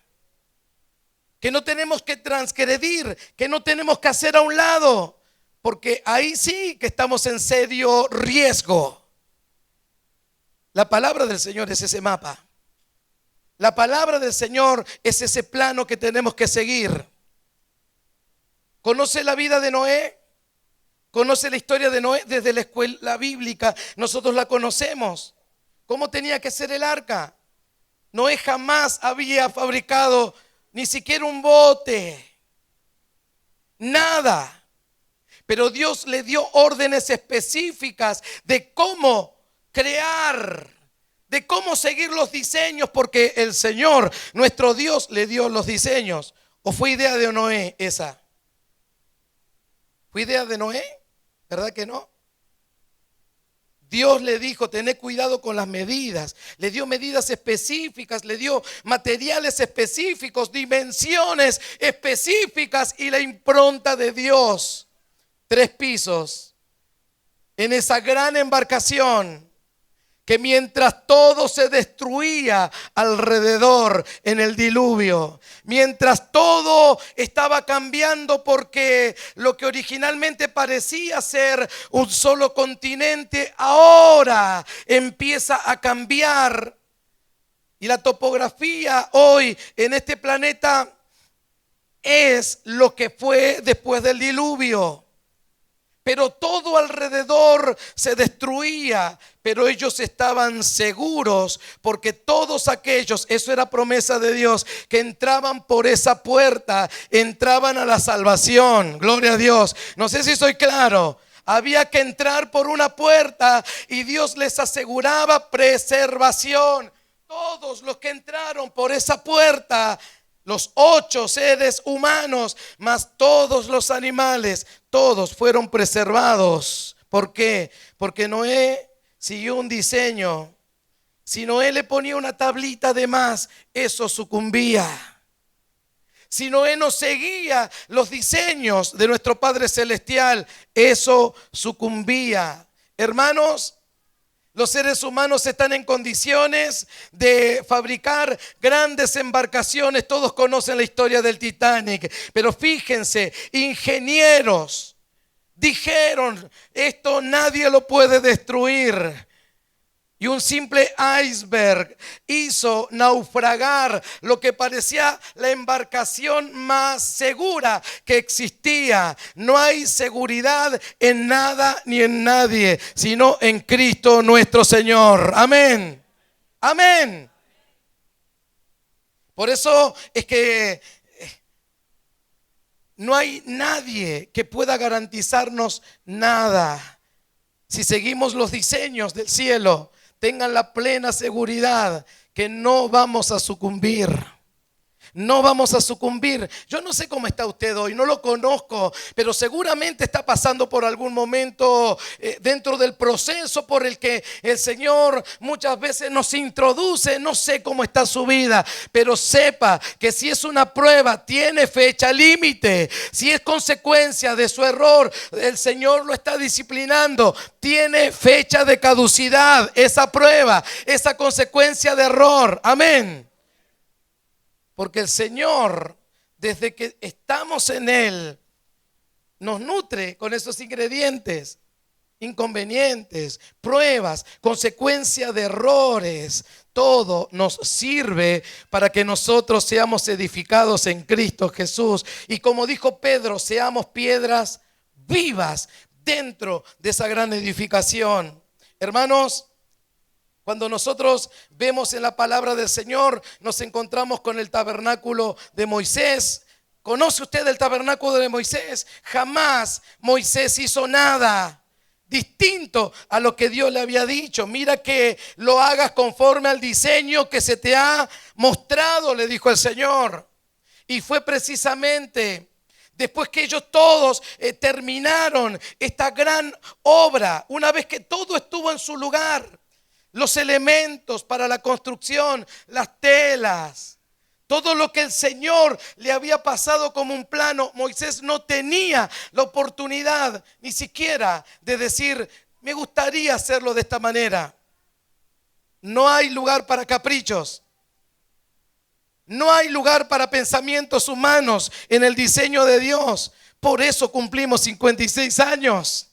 que no tenemos que transgredir, que no tenemos que hacer a un lado, porque ahí sí que estamos en serio riesgo. La palabra del Señor es ese mapa. La palabra del Señor es ese plano que tenemos que seguir. ¿Conoce la vida de Noé? ¿Conoce la historia de Noé? Desde la escuela bíblica nosotros la conocemos. ¿Cómo tenía que ser el arca? Noé jamás había fabricado ni siquiera un bote. Nada. Pero Dios le dio órdenes específicas de cómo crear, de cómo seguir los diseños, porque el Señor, nuestro Dios, le dio los diseños. ¿O fue idea de Noé esa? ¿Fue idea de Noé? ¿Verdad que no? Dios le dijo: tened cuidado con las medidas. Le dio medidas específicas, le dio materiales específicos, dimensiones específicas y la impronta de Dios. 3 pisos en esa gran embarcación, que mientras todo se destruía alrededor en el diluvio, mientras todo estaba cambiando, porque lo que originalmente parecía ser un solo continente ahora empieza a cambiar, y la topografía hoy en este planeta es lo que fue después del diluvio. Pero todo alrededor se destruía, pero ellos estaban seguros porque todos aquellos, eso era promesa de Dios, que entraban por esa puerta, entraban a la salvación. Gloria a Dios. No sé si soy claro. Había que entrar por una puerta y Dios les aseguraba preservación. Todos los que entraron por esa puerta, los 8 seres humanos, más todos los animales, todos fueron preservados. ¿Por qué? Porque Noé siguió un diseño. Si Noé le ponía una tablita de más, eso sucumbía. Si Noé no seguía los diseños de nuestro Padre Celestial, eso sucumbía. Hermanos, los seres humanos están en condiciones de fabricar grandes embarcaciones. Todos conocen la historia del Titanic, pero fíjense, ingenieros dijeron, esto nadie lo puede destruir. Y un simple iceberg hizo naufragar lo que parecía la embarcación más segura que existía. No hay seguridad en nada ni en nadie, sino en Cristo nuestro Señor. Amén. Amén. Por eso es que no hay nadie que pueda garantizarnos nada. Si seguimos los diseños del cielo, tengan la plena seguridad que no vamos a sucumbir. No vamos a sucumbir. Yo no sé cómo está usted hoy, no lo conozco, pero seguramente está pasando por algún momento dentro del proceso por el que el Señor muchas veces nos introduce. No sé cómo está su vida, pero sepa que si es una prueba, tiene fecha límite. Si es consecuencia de su error, el Señor lo está disciplinando. Tiene fecha de caducidad esa prueba, esa consecuencia de error. Amén. Porque el Señor, desde que estamos en Él, nos nutre con esos ingredientes, inconvenientes, pruebas, consecuencia de errores. Todo nos sirve para que nosotros seamos edificados en Cristo Jesús. Y como dijo Pedro, seamos piedras vivas dentro de esa gran edificación. Hermanos, cuando nosotros vemos en la palabra del Señor, nos encontramos con el tabernáculo de Moisés. ¿Conoce usted el tabernáculo de Moisés? Jamás Moisés hizo nada distinto a lo que Dios le había dicho. Mira que lo hagas conforme al diseño que se te ha mostrado, le dijo el Señor. Y fue precisamente después que ellos todos terminaron esta gran obra, una vez que todo estuvo en su lugar. Los elementos para la construcción, las telas, todo lo que el Señor le había pasado como un plano, Moisés no tenía la oportunidad ni siquiera de decir, me gustaría hacerlo de esta manera. No hay lugar para caprichos. No hay lugar para pensamientos humanos en el diseño de Dios. Por eso cumplimos 56 años.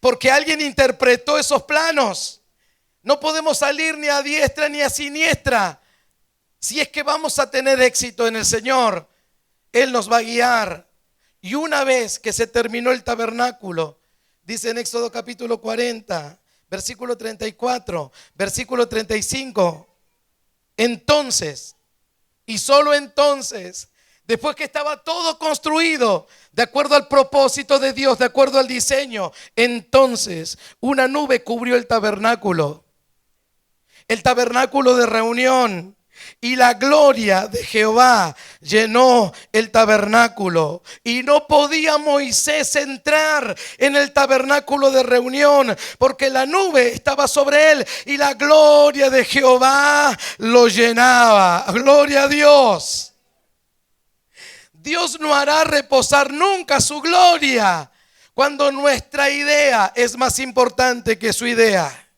Porque alguien interpretó esos planos. No podemos salir ni a diestra ni a siniestra. Si es que vamos a tener éxito en el Señor, Él nos va a guiar. Y una vez que se terminó el tabernáculo, dice en Éxodo capítulo 40, versículo 34, versículo 35, entonces, y solo entonces, después que estaba todo construido, de acuerdo al propósito de Dios, de acuerdo al diseño, entonces una nube cubrió el tabernáculo de reunión, y la gloria de Jehová llenó el tabernáculo. Y no podía Moisés entrar en el tabernáculo de reunión, porque la nube estaba sobre él y la gloria de Jehová lo llenaba. Gloria a Dios. Dios no hará reposar nunca su gloria cuando nuestra idea es más importante que su idea.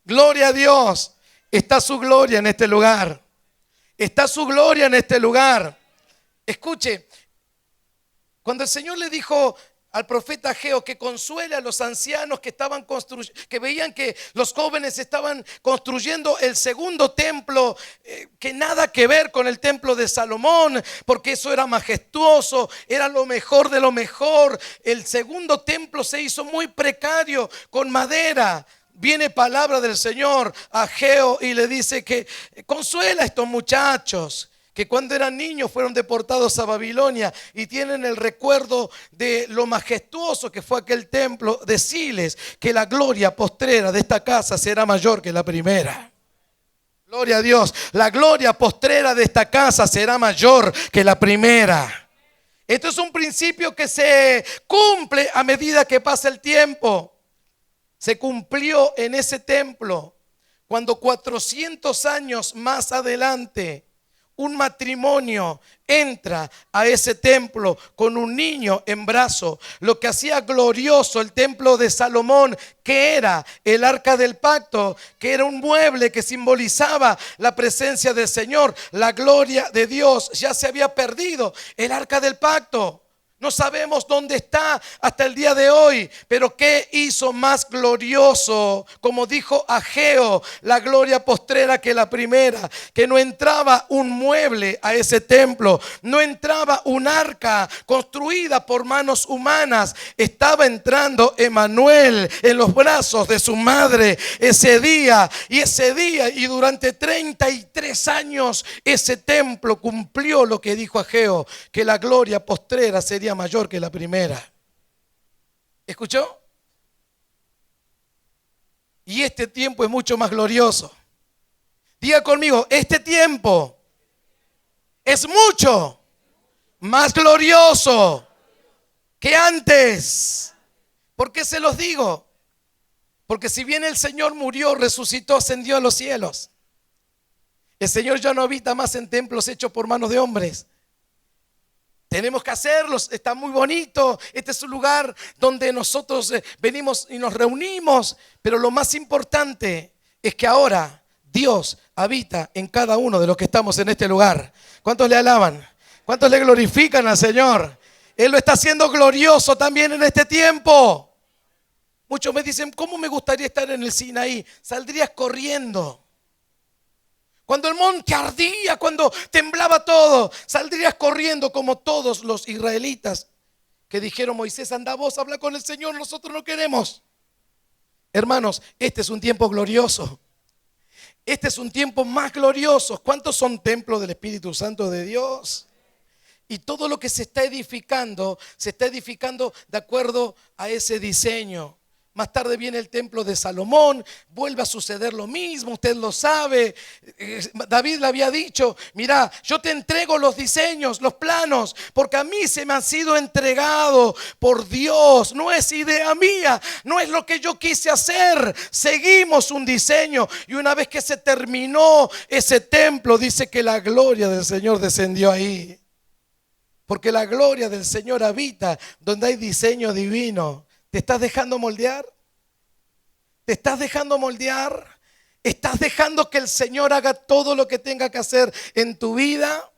Gloria a Dios. Está su gloria en este lugar. Está su gloria en este lugar. Escuche, cuando el Señor le dijo al profeta Ageo que consuele a los ancianos que veían que los jóvenes estaban construyendo el segundo templo, que nada que ver con el templo de Salomón, porque eso era majestuoso, era lo mejor de lo mejor. El segundo templo se hizo muy precario, con madera. Viene palabra del Señor a Ageo y le dice que consuela a estos muchachos que cuando eran niños fueron deportados a Babilonia y tienen el recuerdo de lo majestuoso que fue aquel templo. Deciles que la gloria postrera de esta casa será mayor que la primera. Gloria a Dios. La gloria postrera de esta casa será mayor que la primera. Esto es un principio que se cumple a medida que pasa el tiempo. Se cumplió en ese templo cuando 400 años más adelante un matrimonio entra a ese templo con un niño en brazo, lo que hacía glorioso el templo de Salomón, que era el arca del pacto, que era un mueble que simbolizaba la presencia del Señor, la gloria de Dios. Ya se había perdido el arca del pacto. No sabemos dónde está hasta el día de hoy, pero ¿qué hizo más glorioso? Como dijo Ageo, la gloria postrera que la primera, que no entraba un mueble a ese templo, no entraba un arca construida por manos humanas, estaba entrando Emanuel en los brazos de su madre ese día y durante 33 años ese templo cumplió lo que dijo Ageo, que la gloria postrera sería mayor que la primera. ¿Escuchó? Y este tiempo es mucho más glorioso. Diga conmigo, este tiempo es mucho más glorioso que antes. ¿Por qué se los digo? Porque si bien el Señor murió, resucitó, ascendió a los cielos, el Señor ya no habita más en templos hechos por manos de hombres. Tenemos que hacerlos, está muy bonito. Este es un lugar donde nosotros venimos y nos reunimos. Pero lo más importante es que ahora Dios habita en cada uno de los que estamos en este lugar. ¿Cuántos le alaban? ¿Cuántos le glorifican al Señor? Él lo está haciendo glorioso también en este tiempo. Muchos me dicen, ¿cómo me gustaría estar en el Sinaí? Saldrías corriendo. Cuando el monte ardía, cuando temblaba todo, saldrías corriendo como todos los israelitas que dijeron: Moisés, anda vos, habla con el Señor, nosotros no queremos. Hermanos, este es un tiempo glorioso. Este es un tiempo más glorioso. ¿Cuántos son templos del Espíritu Santo de Dios? Y todo lo que se está edificando de acuerdo a ese diseño. Más tarde viene el templo de Salomón, vuelve a suceder lo mismo, usted lo sabe. David le había dicho: mira, yo te entrego los diseños, los planos, porque a mí se me han sido entregado por Dios. No es idea mía, no es lo que yo quise hacer. Seguimos un diseño y una vez que se terminó ese templo, dice que la gloria del Señor descendió ahí. Porque la gloria del Señor habita donde hay diseño divino. ¿Te estás dejando moldear? ¿Te estás dejando moldear? ¿Estás dejando que el Señor haga todo lo que tenga que hacer en tu vida?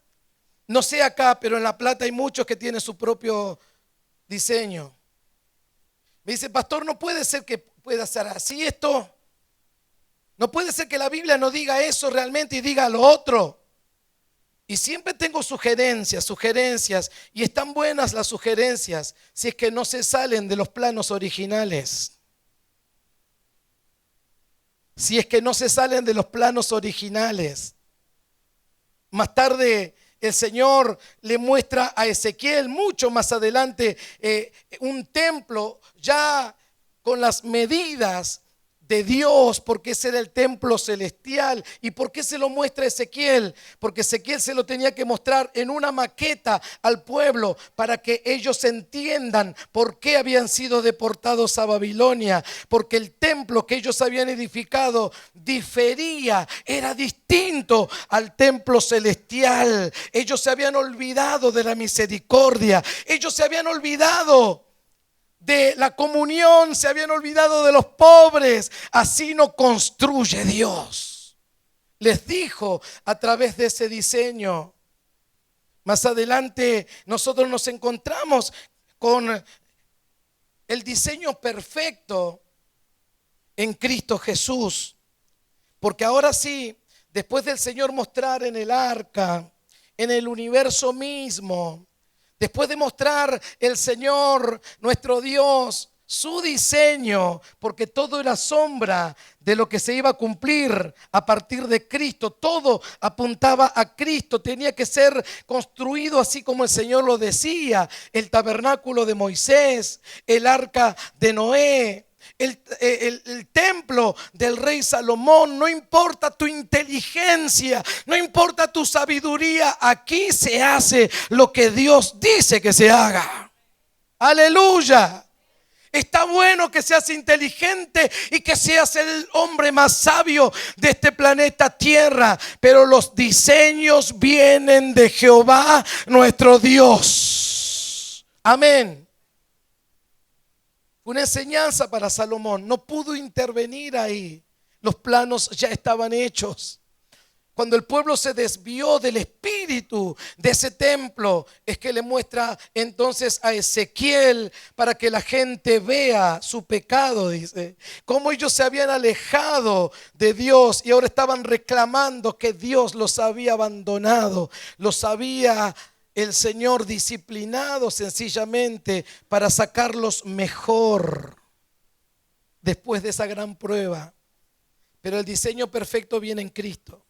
No sé acá, pero en La Plata hay muchos que tienen su propio diseño. Me dice: pastor, no puede ser que pueda ser así esto. No puede ser que la Biblia no diga eso realmente y diga lo otro. Y siempre tengo sugerencias, y están buenas las sugerencias si es que no se salen de los planos originales. Si es que no se salen de los planos originales. Más tarde el Señor le muestra a Ezequiel, mucho más adelante, un templo ya con las medidas de Dios, porque ese era el templo celestial. ¿Y por qué se lo muestra Ezequiel? Porque Ezequiel se lo tenía que mostrar en una maqueta al pueblo para que ellos entiendan por qué habían sido deportados a Babilonia. Porque el templo que ellos habían edificado difería, era distinto al templo celestial. Ellos se habían olvidado de la misericordia, ellos se habían olvidado de la comunión, se habían olvidado de los pobres. Así no construye Dios. Les dijo a través de ese diseño. Más adelante nosotros nos encontramos con el diseño perfecto en Cristo Jesús. Porque ahora sí, después del Señor mostrar en el arca, en el universo mismo, después de mostrar el Señor, nuestro Dios, su diseño, porque todo era sombra de lo que se iba a cumplir a partir de Cristo. Todo apuntaba a Cristo. Tenía que ser construido así como el Señor lo decía. El tabernáculo de Moisés, el arca de Noé, el templo del rey Salomón. No importa tu inteligencia, no importa tu sabiduría, aquí se hace lo que Dios dice que se haga. Aleluya. Está bueno que seas inteligente y que seas el hombre más sabio de este planeta Tierra, pero los diseños vienen de Jehová nuestro Dios. Amén. Una enseñanza para Salomón. No pudo intervenir ahí. Los planos ya estaban hechos. Cuando el pueblo se desvió del espíritu de ese templo, es que le muestra entonces a Ezequiel para que la gente vea su pecado, dice. Cómo ellos se habían alejado de Dios y ahora estaban reclamando que Dios los había abandonado, los había el Señor disciplinado sencillamente para sacarlos mejor después de esa gran prueba. Pero el diseño perfecto viene en Cristo.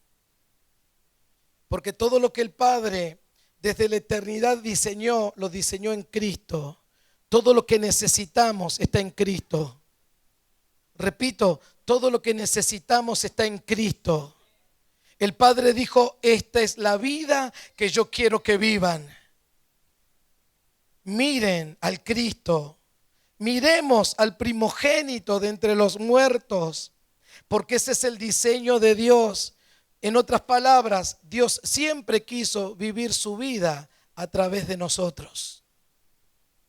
Porque todo lo que el Padre desde la eternidad diseñó, lo diseñó en Cristo. Todo lo que necesitamos está en Cristo. Repito, todo lo que necesitamos está en Cristo. El Padre dijo, esta es la vida que yo quiero que vivan. Miren al Cristo. Miremos al primogénito de entre los muertos. Porque ese es el diseño de Dios. En otras palabras, Dios siempre quiso vivir su vida a través de nosotros.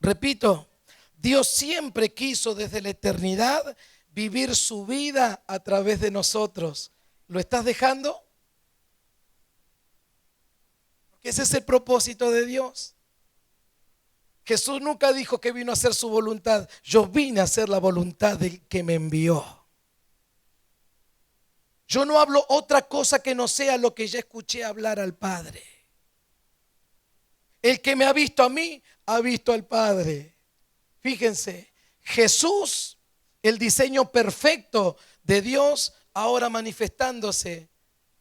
Repito, Dios siempre quiso desde la eternidad vivir su vida a través de nosotros. ¿Lo estás dejando? Porque ese es el propósito de Dios. Jesús nunca dijo que vino a hacer su voluntad. Yo vine a hacer la voluntad del que me envió. Yo no hablo otra cosa que no sea lo que ya escuché hablar al Padre. El que me ha visto a mí, ha visto al Padre. Fíjense, Jesús, el diseño perfecto de Dios, ahora manifestándose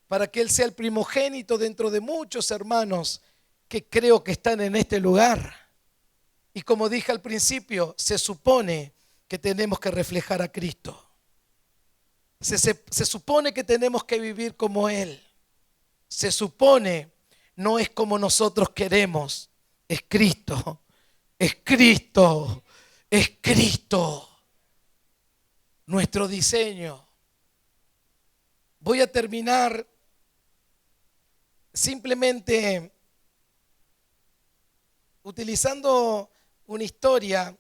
para que Él sea el primogénito dentro de muchos hermanos que creo que están en este lugar. Y como dije al principio, se supone que tenemos que reflejar a Cristo. Se supone que tenemos que vivir como Él. Se supone, no es como nosotros queremos. Es Cristo, es Cristo, es Cristo. Nuestro diseño. Voy a terminar simplemente utilizando una historia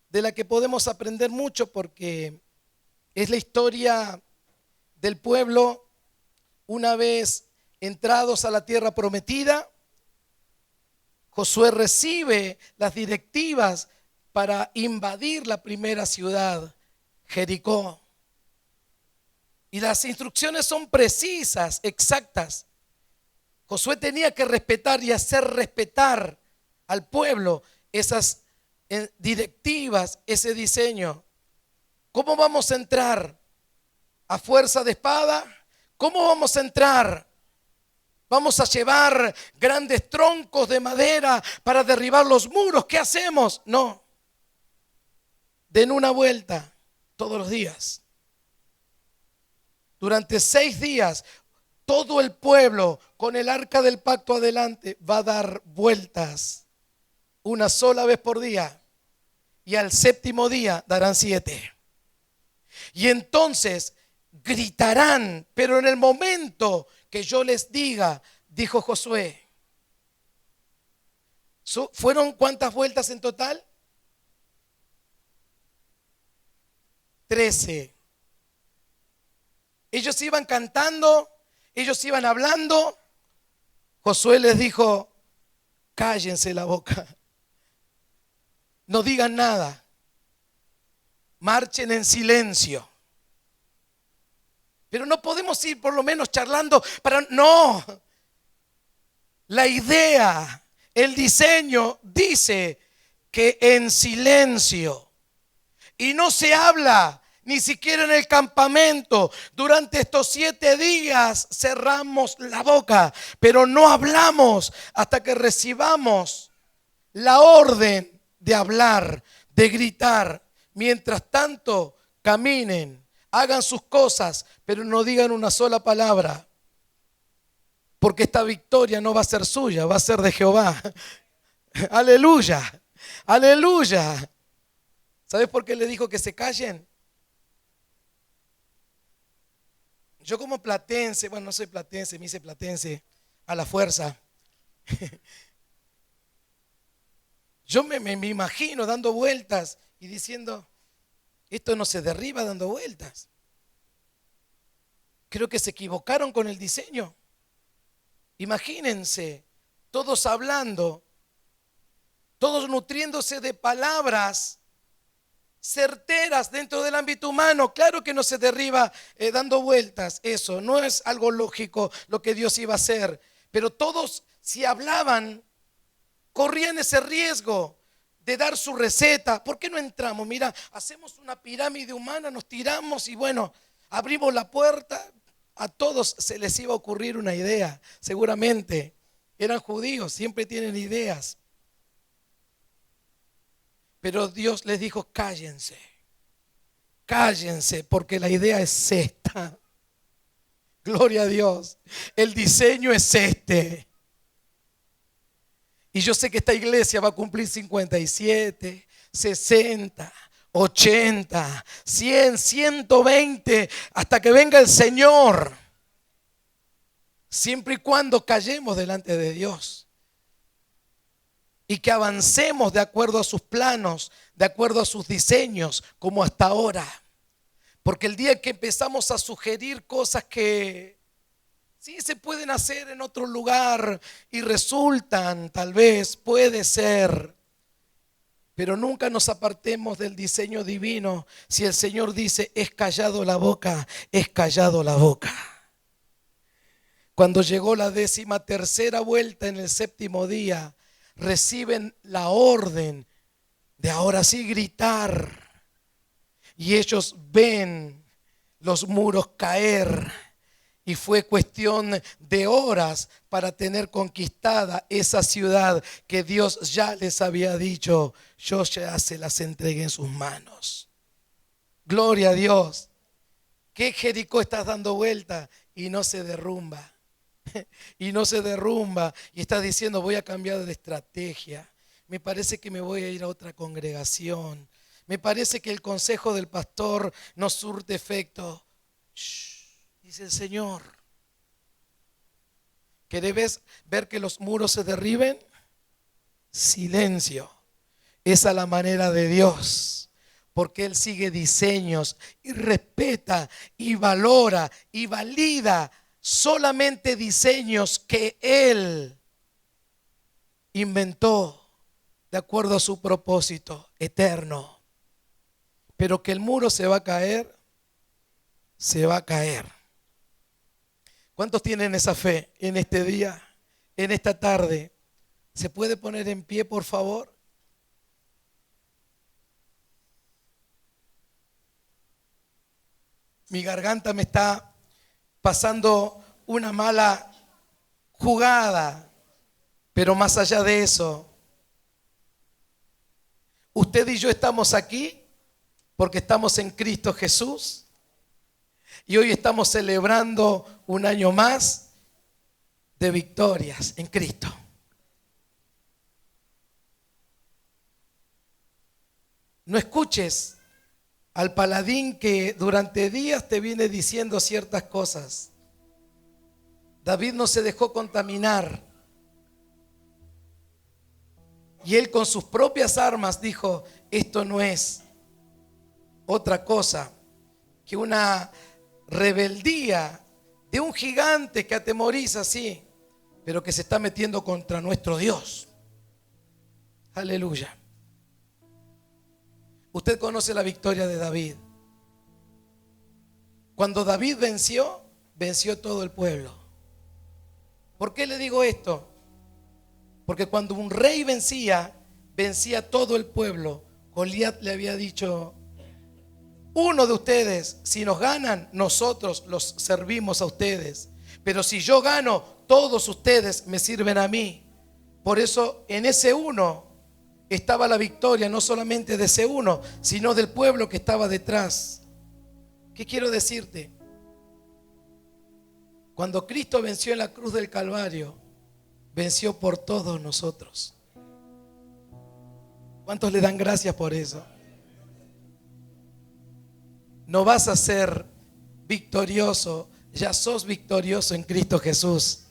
de la que podemos aprender mucho porque es la historia del pueblo una vez entrados a la tierra prometida. Josué recibe las directivas para invadir la primera ciudad, Jericó. Y las instrucciones son precisas, exactas. Josué tenía que respetar y hacer respetar al pueblo esas directivas, ese diseño. ¿Cómo vamos a entrar? ¿A fuerza de espada? ¿Cómo vamos a entrar? ¿Vamos a llevar grandes troncos de madera para derribar los muros? ¿Qué hacemos? No. Den una vuelta todos los días. Durante 6 días, todo el pueblo con el arca del pacto adelante va a dar vueltas una sola vez por día. Y al 7º día darán 7. Y entonces gritarán, pero en el momento que yo les diga, dijo Josué. ¿Fueron cuántas vueltas en total? 13. Ellos iban cantando, ellos iban hablando. Josué les dijo, cállense la boca. no digan nada, marchen en silencio. Pero no podemos ir por lo menos charlando para... No, la idea, el diseño dice que en silencio. Y no se habla ni siquiera en el campamento. Durante estos 7 días cerramos la boca, pero no hablamos hasta que recibamos la orden de hablar, de gritar. Mientras tanto, caminen, hagan sus cosas, pero no digan una sola palabra. Porque esta victoria no va a ser suya, va a ser de Jehová. Aleluya, aleluya. ¿Sabes por qué le dijo que se callen? Yo como platense, bueno, no soy platense, me hice platense a la fuerza. Yo me imagino dando vueltas y diciendo, esto no se derriba dando vueltas. Creo que se equivocaron con el diseño. Imagínense, todos hablando, todos nutriéndose de palabras certeras dentro del ámbito humano. Claro que no se derriba dando vueltas, eso no es algo lógico lo que Dios iba a hacer, pero todos, si hablaban, corrían ese riesgo de dar su receta. ¿Por qué no entramos? Mira, hacemos una pirámide humana, nos tiramos y bueno, abrimos la puerta. A todos se les iba a ocurrir una idea, seguramente. Eran judíos, siempre tienen ideas. Pero Dios les dijo, cállense, cállense, porque la idea es esta. Gloria a Dios. El diseño es este. Y yo sé que esta iglesia va a cumplir 57, 60, 80, 100, 120, hasta que venga el Señor. Siempre y cuando callemos delante de Dios. Y que avancemos de acuerdo a sus planos, de acuerdo a sus diseños, como hasta ahora. Porque el día que empezamos a sugerir cosas que sí se pueden hacer en otro lugar y resultan, tal vez, puede ser, pero nunca nos apartemos del diseño divino. Si el Señor dice, es callado la boca, es callado la boca. Cuando llegó la 13ª vuelta en el 7º día, reciben la orden de ahora sí gritar. Y ellos ven los muros caer. Y fue cuestión de horas para tener conquistada esa ciudad que Dios ya les había dicho, yo ya se las entregué en sus manos. Gloria a Dios. ¿Qué Jericó estás dando vuelta y no se derrumba? Y no se derrumba y estás diciendo, voy a cambiar de estrategia. Me parece que me voy a ir a otra congregación. Me parece que el consejo del pastor no surte efecto. Shh. Dice el Señor, ¿querés ver que los muros se derriben? Silencio. Esa es la manera de Dios, porque Él sigue diseños y respeta y valora y valida solamente diseños que Él inventó de acuerdo a su propósito eterno. Pero que el muro se va a caer, se va a caer. ¿Cuántos tienen esa fe en este día, en esta tarde? ¿Se puede poner en pie, por favor? Mi garganta me está pasando una mala jugada, pero más allá de eso, usted y yo estamos aquí porque estamos en Cristo Jesús. Y hoy estamos celebrando un año más de victorias en Cristo. No escuches al paladín que durante días te viene diciendo ciertas cosas. David no se dejó contaminar. Y él con sus propias armas dijo, esto no es otra cosa que una rebeldía de un gigante que atemoriza, sí, pero que se está metiendo contra nuestro Dios. Aleluya. Usted conoce la victoria de David. Cuando David venció, venció todo el pueblo. ¿Por qué le digo esto? Porque cuando un rey vencía, vencía todo el pueblo. Goliat le había dicho: uno de ustedes, si nos ganan, nosotros los servimos a ustedes. Pero si yo gano, todos ustedes me sirven a mí. Por eso en ese uno estaba la victoria, no solamente de ese uno, sino del pueblo que estaba detrás. ¿Qué quiero decirte? Cuando Cristo venció en la cruz del Calvario, venció por todos nosotros. ¿Cuántos le dan gracias por eso? No vas a ser victorioso, ya sos victorioso en Cristo Jesús.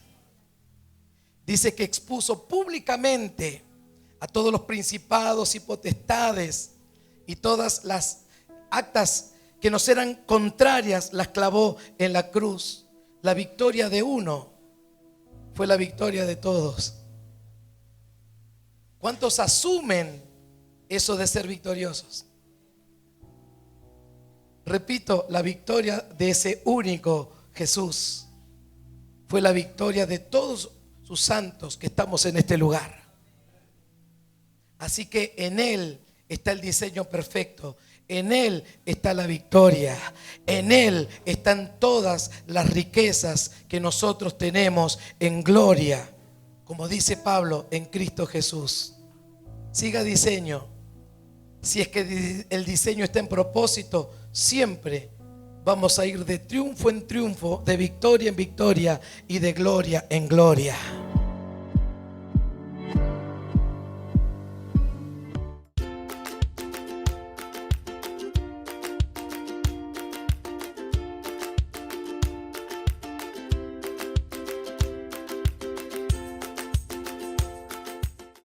Dice que expuso públicamente a todos los principados y potestades, y todas las actas que nos eran contrarias las clavó en la cruz. La victoria de uno fue la victoria de todos. ¿Cuántos asumen eso de ser victoriosos? Repito, la victoria de ese único Jesús fue la victoria de todos sus santos que estamos en este lugar. Así que en Él está el diseño perfecto. En Él está la victoria. En Él están todas las riquezas que nosotros tenemos en gloria. Como dice Pablo, en Cristo Jesús. Siga diseño. Si es que el diseño está en propósito, siempre vamos a ir de triunfo en triunfo, de victoria en victoria y de gloria en gloria.